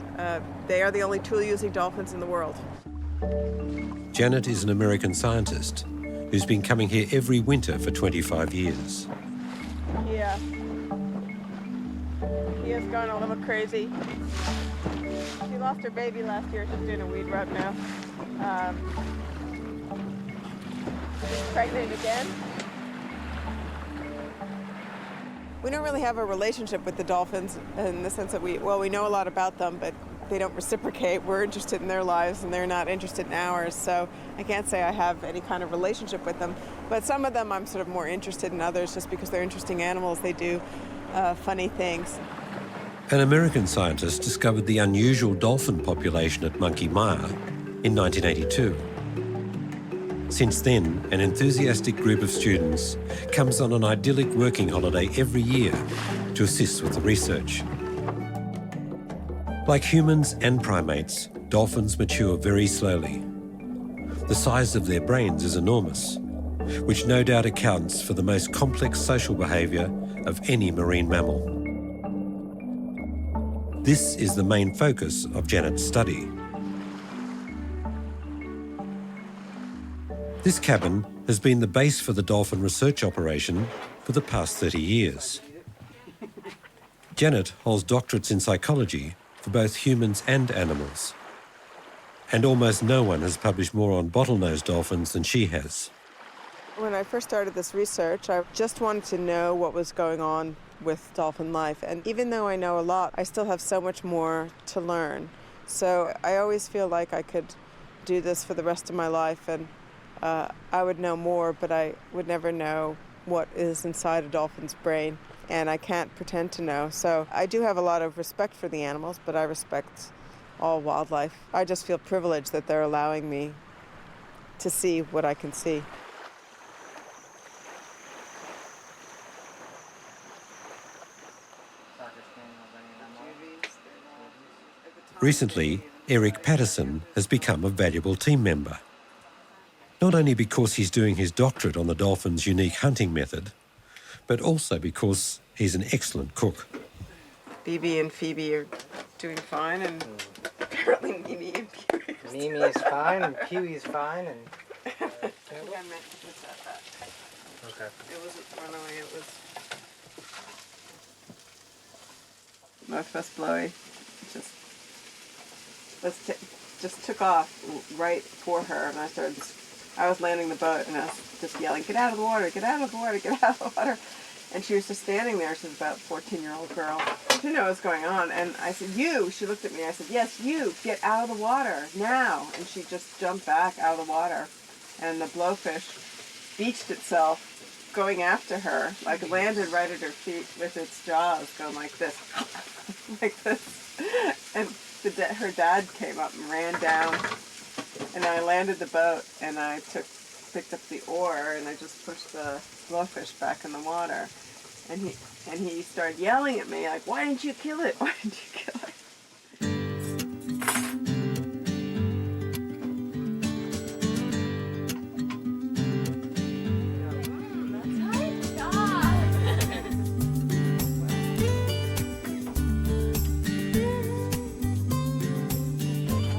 they are the only tool-using dolphins in the world. Janet is an American scientist who's been coming here every winter for 25 years. Yeah. He is going a little crazy. She lost her baby last year. She's doing a weed rub now. She's pregnant again. We don't really have a relationship with the dolphins in the sense that we know a lot about them, but they don't reciprocate. We're interested in their lives and they're not interested in ours. So I can't say I have any kind of relationship with them. But some of them I'm sort of more interested in others just because they're interesting animals. They do funny things. An American scientist discovered the unusual dolphin population at Monkey Mire in 1982. Since then, an enthusiastic group of students comes on an idyllic working holiday every year to assist with the research. Like humans and primates, dolphins mature very slowly. The size of their brains is enormous, which no doubt accounts for the most complex social behaviour of any marine mammal. This is the main focus of Janet's study. This cabin has been the base for the dolphin research operation for the past 30 years. Janet holds doctorates in psychology for both humans and animals. And almost no one has published more on bottlenose dolphins than she has. When I first started this research, I just wanted to know what was going on with dolphin life. And even though I know a lot, I still have so much more to learn. So I always feel like I could do this for the rest of my life, and I would know more, but I would never know what is inside a dolphin's brain, and I can't pretend to know. So I do have a lot of respect for the animals, but I respect all wildlife. I just feel privileged that they're allowing me to see what I can see. Recently, Eric Patterson has become a valuable team member. Not only because he's doing his doctorate on the dolphin's unique hunting method, but also because he's an excellent cook. Bibi and Phoebe are doing fine, and apparently Mimi and Pee-wee are Mimi is fine, and Pee-wee's fine, and... I think I meant to put that back. Okay. It wasn't run away, it was... Northwest Blowy just took off right for her, and I was landing the boat, and I was just yelling, "Get out of the water, get out of the water, get out of the water." And she was just standing there. She was about a 14-year-old girl. She didn't know what was going on. And I said, "You." She looked at me. I said, "Yes, you. Get out of the water now." And she just jumped back out of the water. And the blowfish beached itself, going after her, like landed right at her feet with its jaws going like this, like this. And her dad came up and ran down. And I landed the boat, and I picked up the oar, and I just pushed the blowfish back in the water. And he started yelling at me, like, "Why didn't you kill it? Why didn't you kill it?"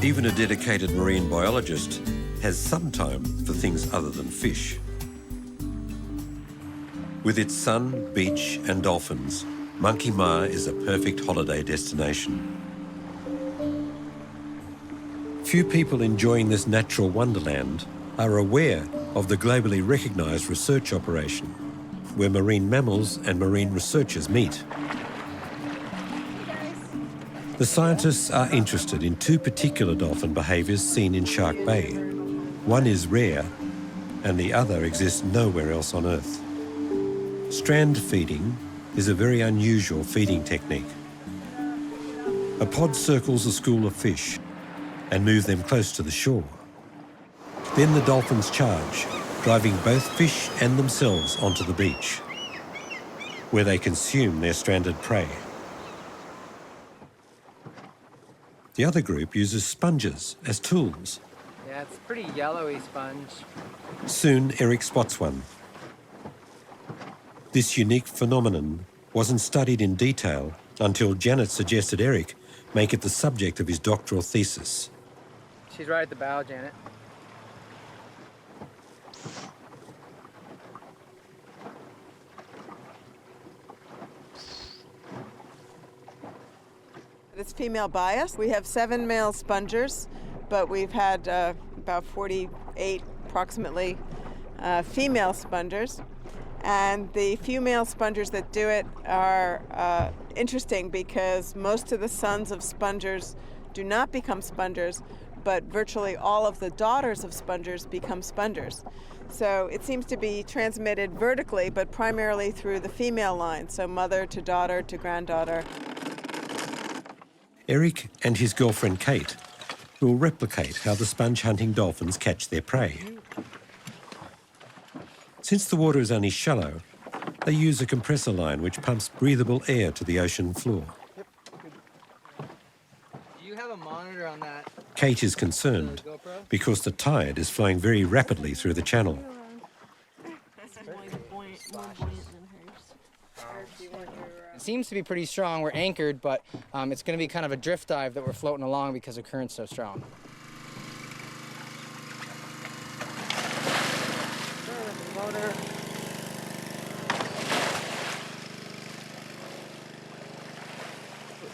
Even a dedicated marine biologist has some time for things other than fish. With its sun, beach and dolphins, Monkey Mah is a perfect holiday destination. Few people enjoying this natural wonderland are aware of the globally recognised research operation, where marine mammals and marine researchers meet. The scientists are interested in two particular dolphin behaviours seen in Shark Bay. One is rare, and the other exists nowhere else on Earth. Strand feeding is a very unusual feeding technique. A pod circles a school of fish and moves them close to the shore. Then the dolphins charge, driving both fish and themselves onto the beach, where they consume their stranded prey. The other group uses sponges as tools. Yeah, it's a pretty yellowy sponge. Soon, Eric spots one. This unique phenomenon wasn't studied in detail until Janet suggested Eric make it the subject of his doctoral thesis. She's right at the bow, Janet. It's female bias. We have 7 male spongers, but we've had about 48 approximately female spongers. And the female spongers that do it are interesting because most of the sons of spongers do not become spongers, but virtually all of the daughters of spongers become spongers. So it seems to be transmitted vertically, but primarily through the female line, so mother to daughter to granddaughter. Eric and his girlfriend Kate will replicate how the sponge-hunting dolphins catch their prey. Since the water is only shallow, they use a compressor line which pumps breathable air to the ocean floor. Do you have a monitor on that? Kate is concerned because the tide is flowing very rapidly through the channel. It seems to be pretty strong. We're anchored, but it's going to be kind of a drift dive that we're floating along because the current's so strong.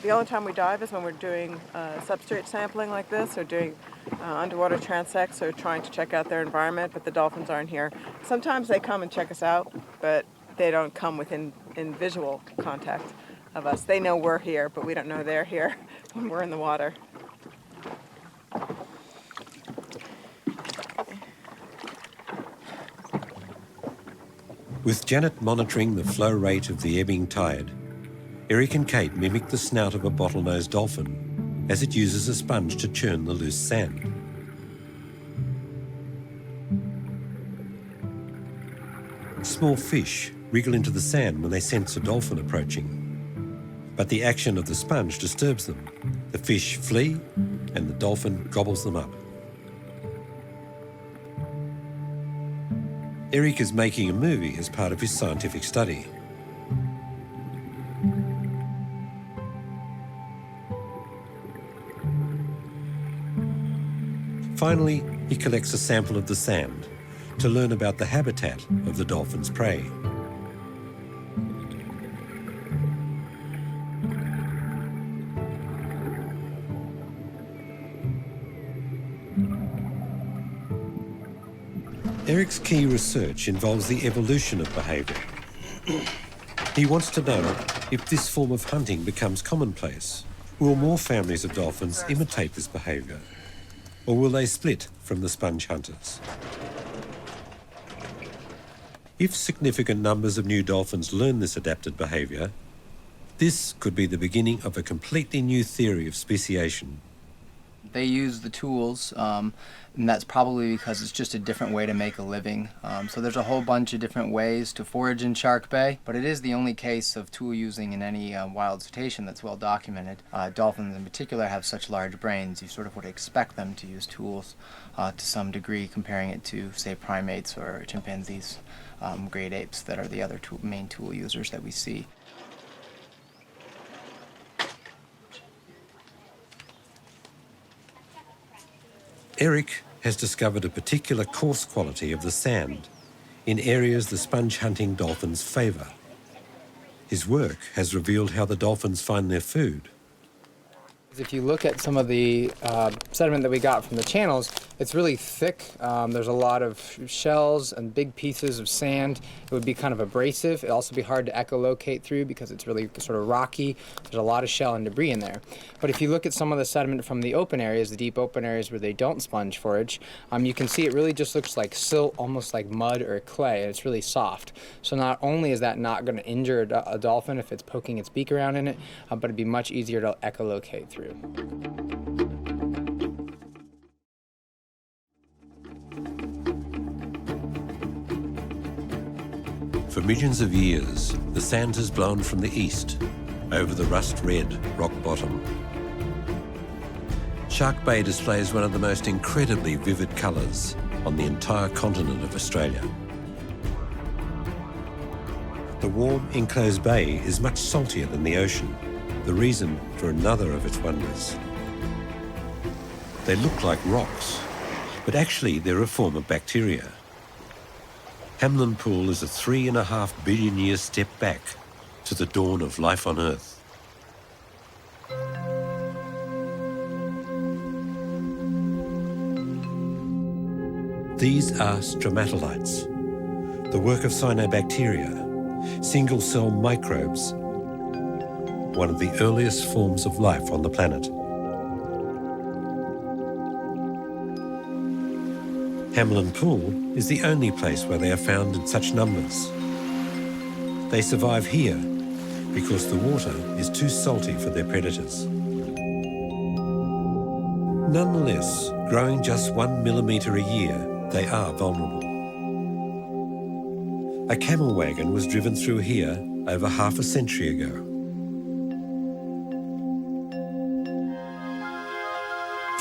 The only time we dive is when we're doing substrate sampling like this, or doing underwater transects, or trying to check out their environment, but the dolphins aren't here. Sometimes they come and check us out, but they don't come within visual contact of us. They know we're here, but we don't know they're here when we're in the water. With Janet monitoring the flow rate of the ebbing tide, Eric and Kate mimic the snout of a bottlenose dolphin as it uses a sponge to churn the loose sand. Small fish wriggle into the sand when they sense a dolphin approaching. But the action of the sponge disturbs them. The fish flee and the dolphin gobbles them up. Eric is making a movie as part of his scientific study. Finally, he collects a sample of the sand to learn about the habitat of the dolphin's prey. Eric's key research involves the evolution of behaviour. He wants to know if this form of hunting becomes commonplace. Will more families of dolphins imitate this behaviour? Or will they split from the sponge hunters? If significant numbers of new dolphins learn this adapted behaviour, this could be the beginning of a completely new theory of speciation. They use the tools, and that's probably because it's just a different way to make a living. So there's a whole bunch of different ways to forage in Shark Bay, but it is the only case of tool using in any wild cetacean that's well documented. Dolphins in particular have such large brains, you sort of would expect them to use tools to some degree, comparing it to, say, primates or chimpanzees, great apes that are the other main tool users that we see. Eric has discovered a particular coarse quality of the sand in areas the sponge hunting dolphins favour. His work has revealed how the dolphins find their food. If you look at some of the sediment that we got from the channels, it's really thick. There's a lot of shells and big pieces of sand. It would be kind of abrasive. It'd also be hard to echolocate through because it's really sort of rocky. There's a lot of shell and debris in there. But if you look at some of the sediment from the open areas, the deep open areas where they don't sponge forage, you can see it really just looks like silt, almost like mud or clay, and it's really soft. So not only is that not going to injure a dolphin if it's poking its beak around in it, but it'd be much easier to echolocate through. For millions of years, the sand has blown from the east over the rust-red rock bottom. Shark Bay displays one of the most incredibly vivid colours on the entire continent of Australia. The warm, enclosed bay is much saltier than the ocean, the reason for another of its wonders. They look like rocks, but actually they're a form of bacteria. Hamlin Pool is a 3.5 billion year step back to the dawn of life on Earth. These are stromatolites, the work of cyanobacteria, single-cell microbes, one of the earliest forms of life on the planet. Hamlin Pool is the only place where they are found in such numbers. They survive here because the water is too salty for their predators. Nonetheless, growing just 1 millimetre a year, they are vulnerable. A camel wagon was driven through here over half a century ago.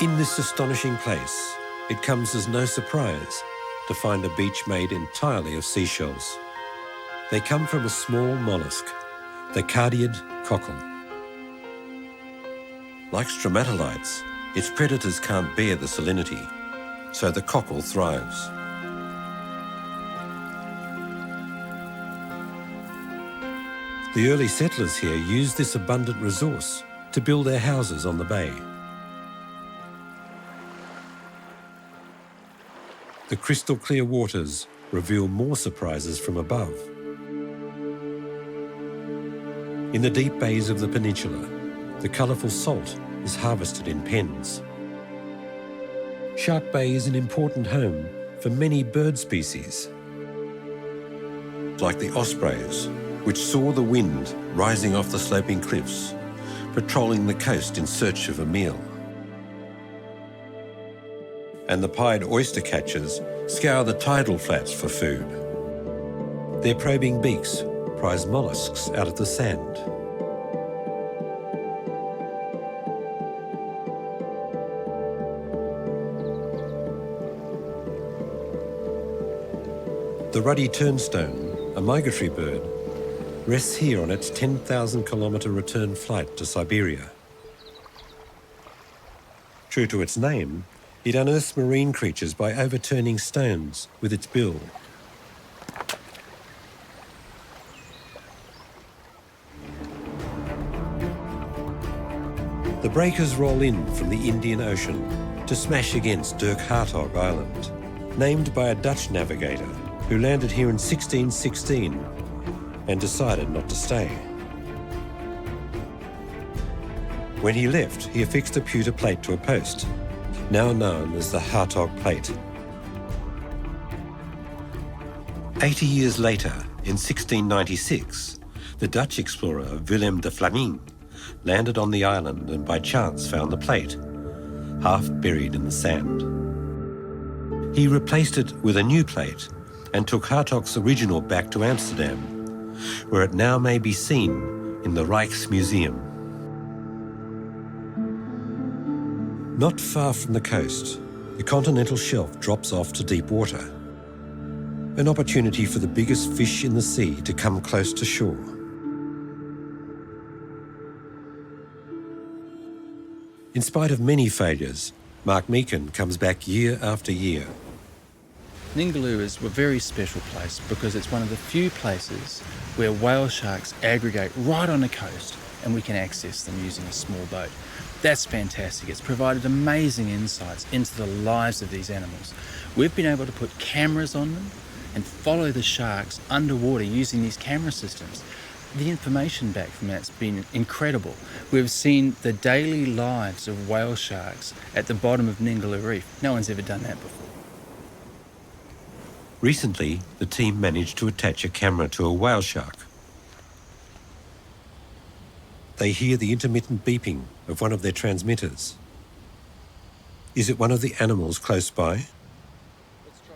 In this astonishing place, it comes as no surprise to find a beach made entirely of seashells. They come from a small mollusk, the cardiid cockle. Like stromatolites, its predators can't bear the salinity, so the cockle thrives. The early settlers here used this abundant resource to build their houses on the bay. The crystal clear waters reveal more surprises from above. In the deep bays of the peninsula, the colourful salt is harvested in pens. Shark Bay is an important home for many bird species, like the ospreys, which saw the wind rising off the sloping cliffs, patrolling the coast in search of a meal. And the pied oyster catchers scour the tidal flats for food. Their probing beaks prize molluscs out of the sand. The ruddy turnstone, a migratory bird, rests here on its 10,000-kilometre return flight to Siberia. True to its name, it unearths marine creatures by overturning stones with its bill. The breakers roll in from the Indian Ocean to smash against Dirk Hartog Island, named by a Dutch navigator who landed here in 1616 and decided not to stay. When he left, he affixed a pewter plate to a post, now known as the Hartog Plate. 80 years later, in 1696, the Dutch explorer Willem de Vlaming landed on the island and by chance found the plate, half buried in the sand. He replaced it with a new plate and took Hartog's original back to Amsterdam, where it now may be seen in the Rijksmuseum. Not far from the coast, the continental shelf drops off to deep water, an opportunity for the biggest fish in the sea to come close to shore. In spite of many failures, Mark Meakin comes back year after year. Ningaloo is a very special place because it's one of the few places where whale sharks aggregate right on the coast and we can access them using a small boat. That's fantastic. It's provided amazing insights into the lives of these animals. We've been able to put cameras on them and follow the sharks underwater using these camera systems. The information back from that's been incredible. We've seen the daily lives of whale sharks at the bottom of Ningaloo Reef. No one's ever done that before. Recently, the team managed to attach a camera to a whale shark. They hear the intermittent beeping of one of their transmitters. Is it one of the animals close by?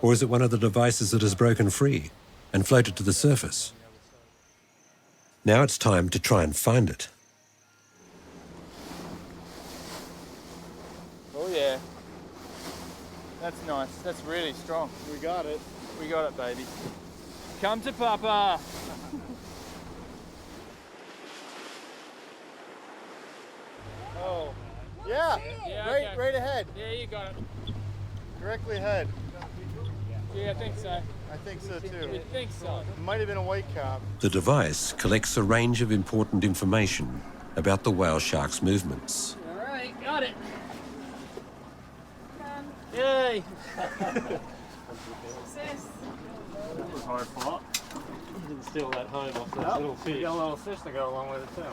Or is it one of the devices that has broken free and floated to the surface? Now it's time to try and find it. Oh yeah. That's nice. That's really strong. We got it. We got it, baby. Come to Papa. Oh. Yeah. Right ahead. Yeah, you got it. Directly ahead. Yeah, I think so. I think so too. You think so? It might have been a white cap. The device collects a range of important information about the whale shark's movements. All right, got it. Yay! That was hard fought. You didn't steal that home off those little fish. You got a little fish to go along with it too.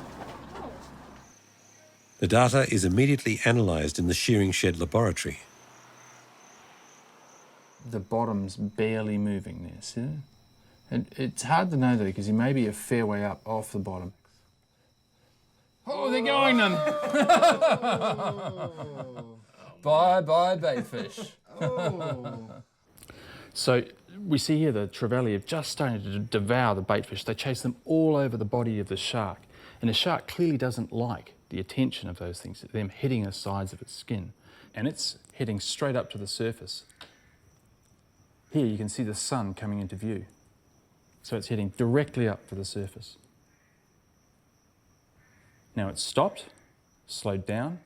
The data is immediately analysed in the shearing shed laboratory. The bottom's barely moving there, see? And it's hard to know though because you may be a fair way up off the bottom. Oh, they're going then! Bye-bye, baitfish. So we see here the trevally have just started to devour the baitfish. They chase them all over the body of the shark. And the shark clearly doesn't like the attention of those things, them hitting the sides of its skin. And it's heading straight up to the surface. Here you can see the sun coming into view. So it's heading directly up to the surface. Now it's stopped, slowed down,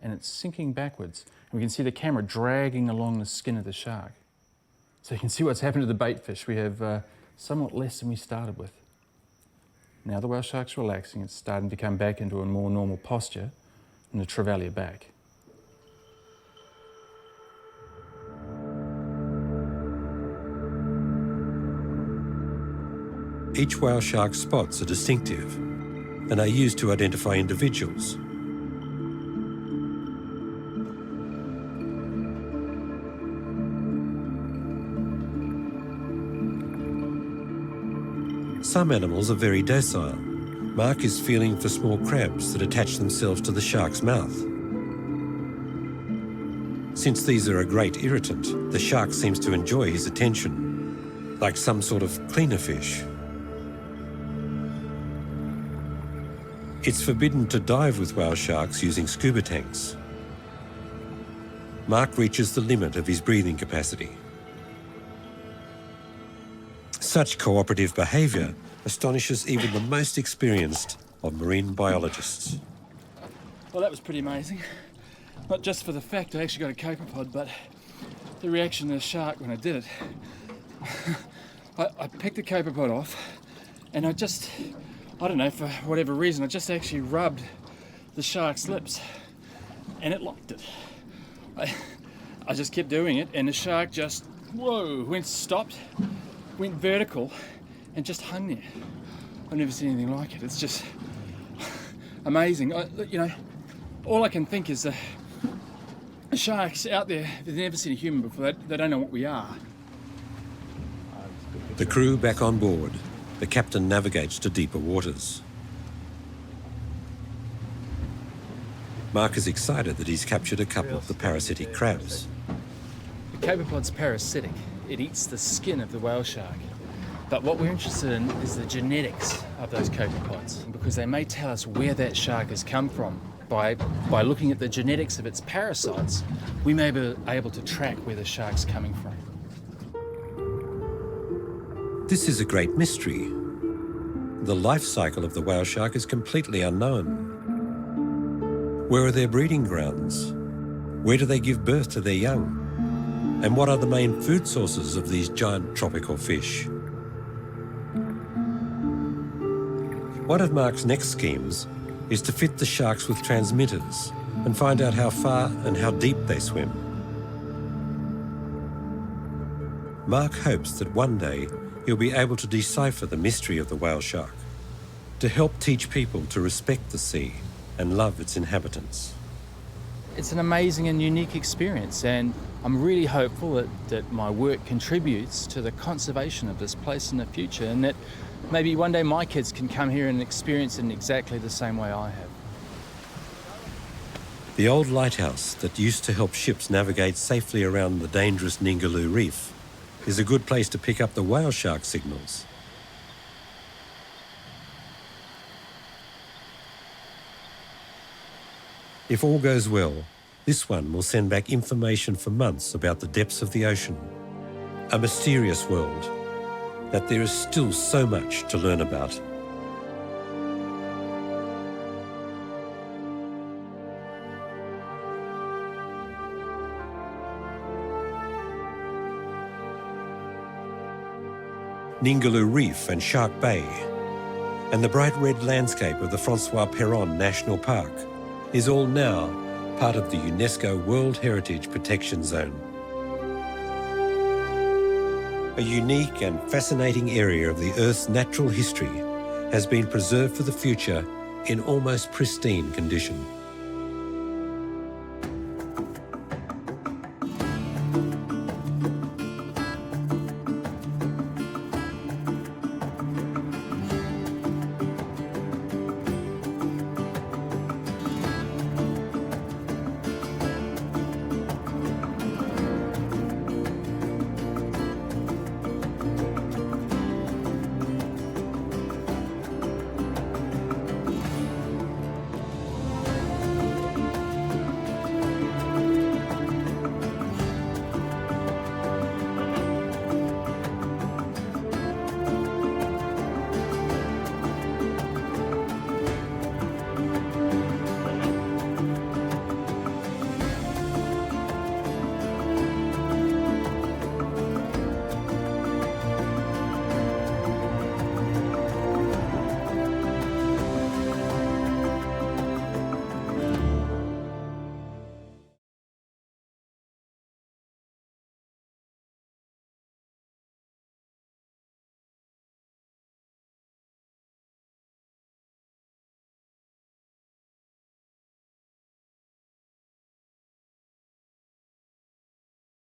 and it's sinking backwards. And we can see the camera dragging along the skin of the shark. So you can see what's happened to the baitfish. We have somewhat less than we started with. Now the whale shark's relaxing, it's starting to come back into a more normal posture, and the trevally back. Each whale shark's spots are distinctive and are used to identify individuals. Some animals are very docile. Mark is feeling for small crabs that attach themselves to the shark's mouth. Since these are a great irritant, the shark seems to enjoy his attention, like some sort of cleaner fish. It's forbidden to dive with whale sharks using scuba tanks. Mark reaches the limit of his breathing capacity. Such cooperative behaviour astonishes even the most experienced of marine biologists. Well, that was pretty amazing. Not just for the fact I actually got a copepod, but the reaction of the shark when I did it. I picked the copepod off, and I don't know, for whatever reason, I just actually rubbed the shark's lips, and it liked it. I just kept doing it, and the shark just, stopped, went vertical, and just hung there. I've never seen anything like it. It's just amazing. All I can think is the sharks out there, they've never seen a human before. They don't know what we are. The crew back on board. The captain navigates to deeper waters. Mark is excited that he's captured a couple of the parasitic crabs. The copepod's parasitic. It eats the skin of the whale shark. But what we're interested in is the genetics of those copepods, because they may tell us where that shark has come from. By looking at the genetics of its parasites, we may be able to track where the shark's coming from. This is a great mystery. The life cycle of the whale shark is completely unknown. Where are their breeding grounds? Where do they give birth to their young? And what are the main food sources of these giant tropical fish? One of Mark's next schemes is to fit the sharks with transmitters and find out how far and how deep they swim. Mark hopes that one day he'll be able to decipher the mystery of the whale shark, to help teach people to respect the sea and love its inhabitants. It's an amazing and unique experience, and I'm really hopeful that my work contributes to the conservation of this place in the future, and that maybe one day my kids can come here and experience it in exactly the same way I have. The old lighthouse that used to help ships navigate safely around the dangerous Ningaloo reef is a good place to pick up the whale shark signals. If all goes well, this one will send back information for months about the depths of the ocean, a mysterious world that there is still so much to learn about. Ningaloo Reef and Shark Bay, and the bright red landscape of the Francois Perron National Park is all now part of the UNESCO World Heritage Protection Zone. A unique and fascinating area of the Earth's natural history has been preserved for the future in almost pristine condition.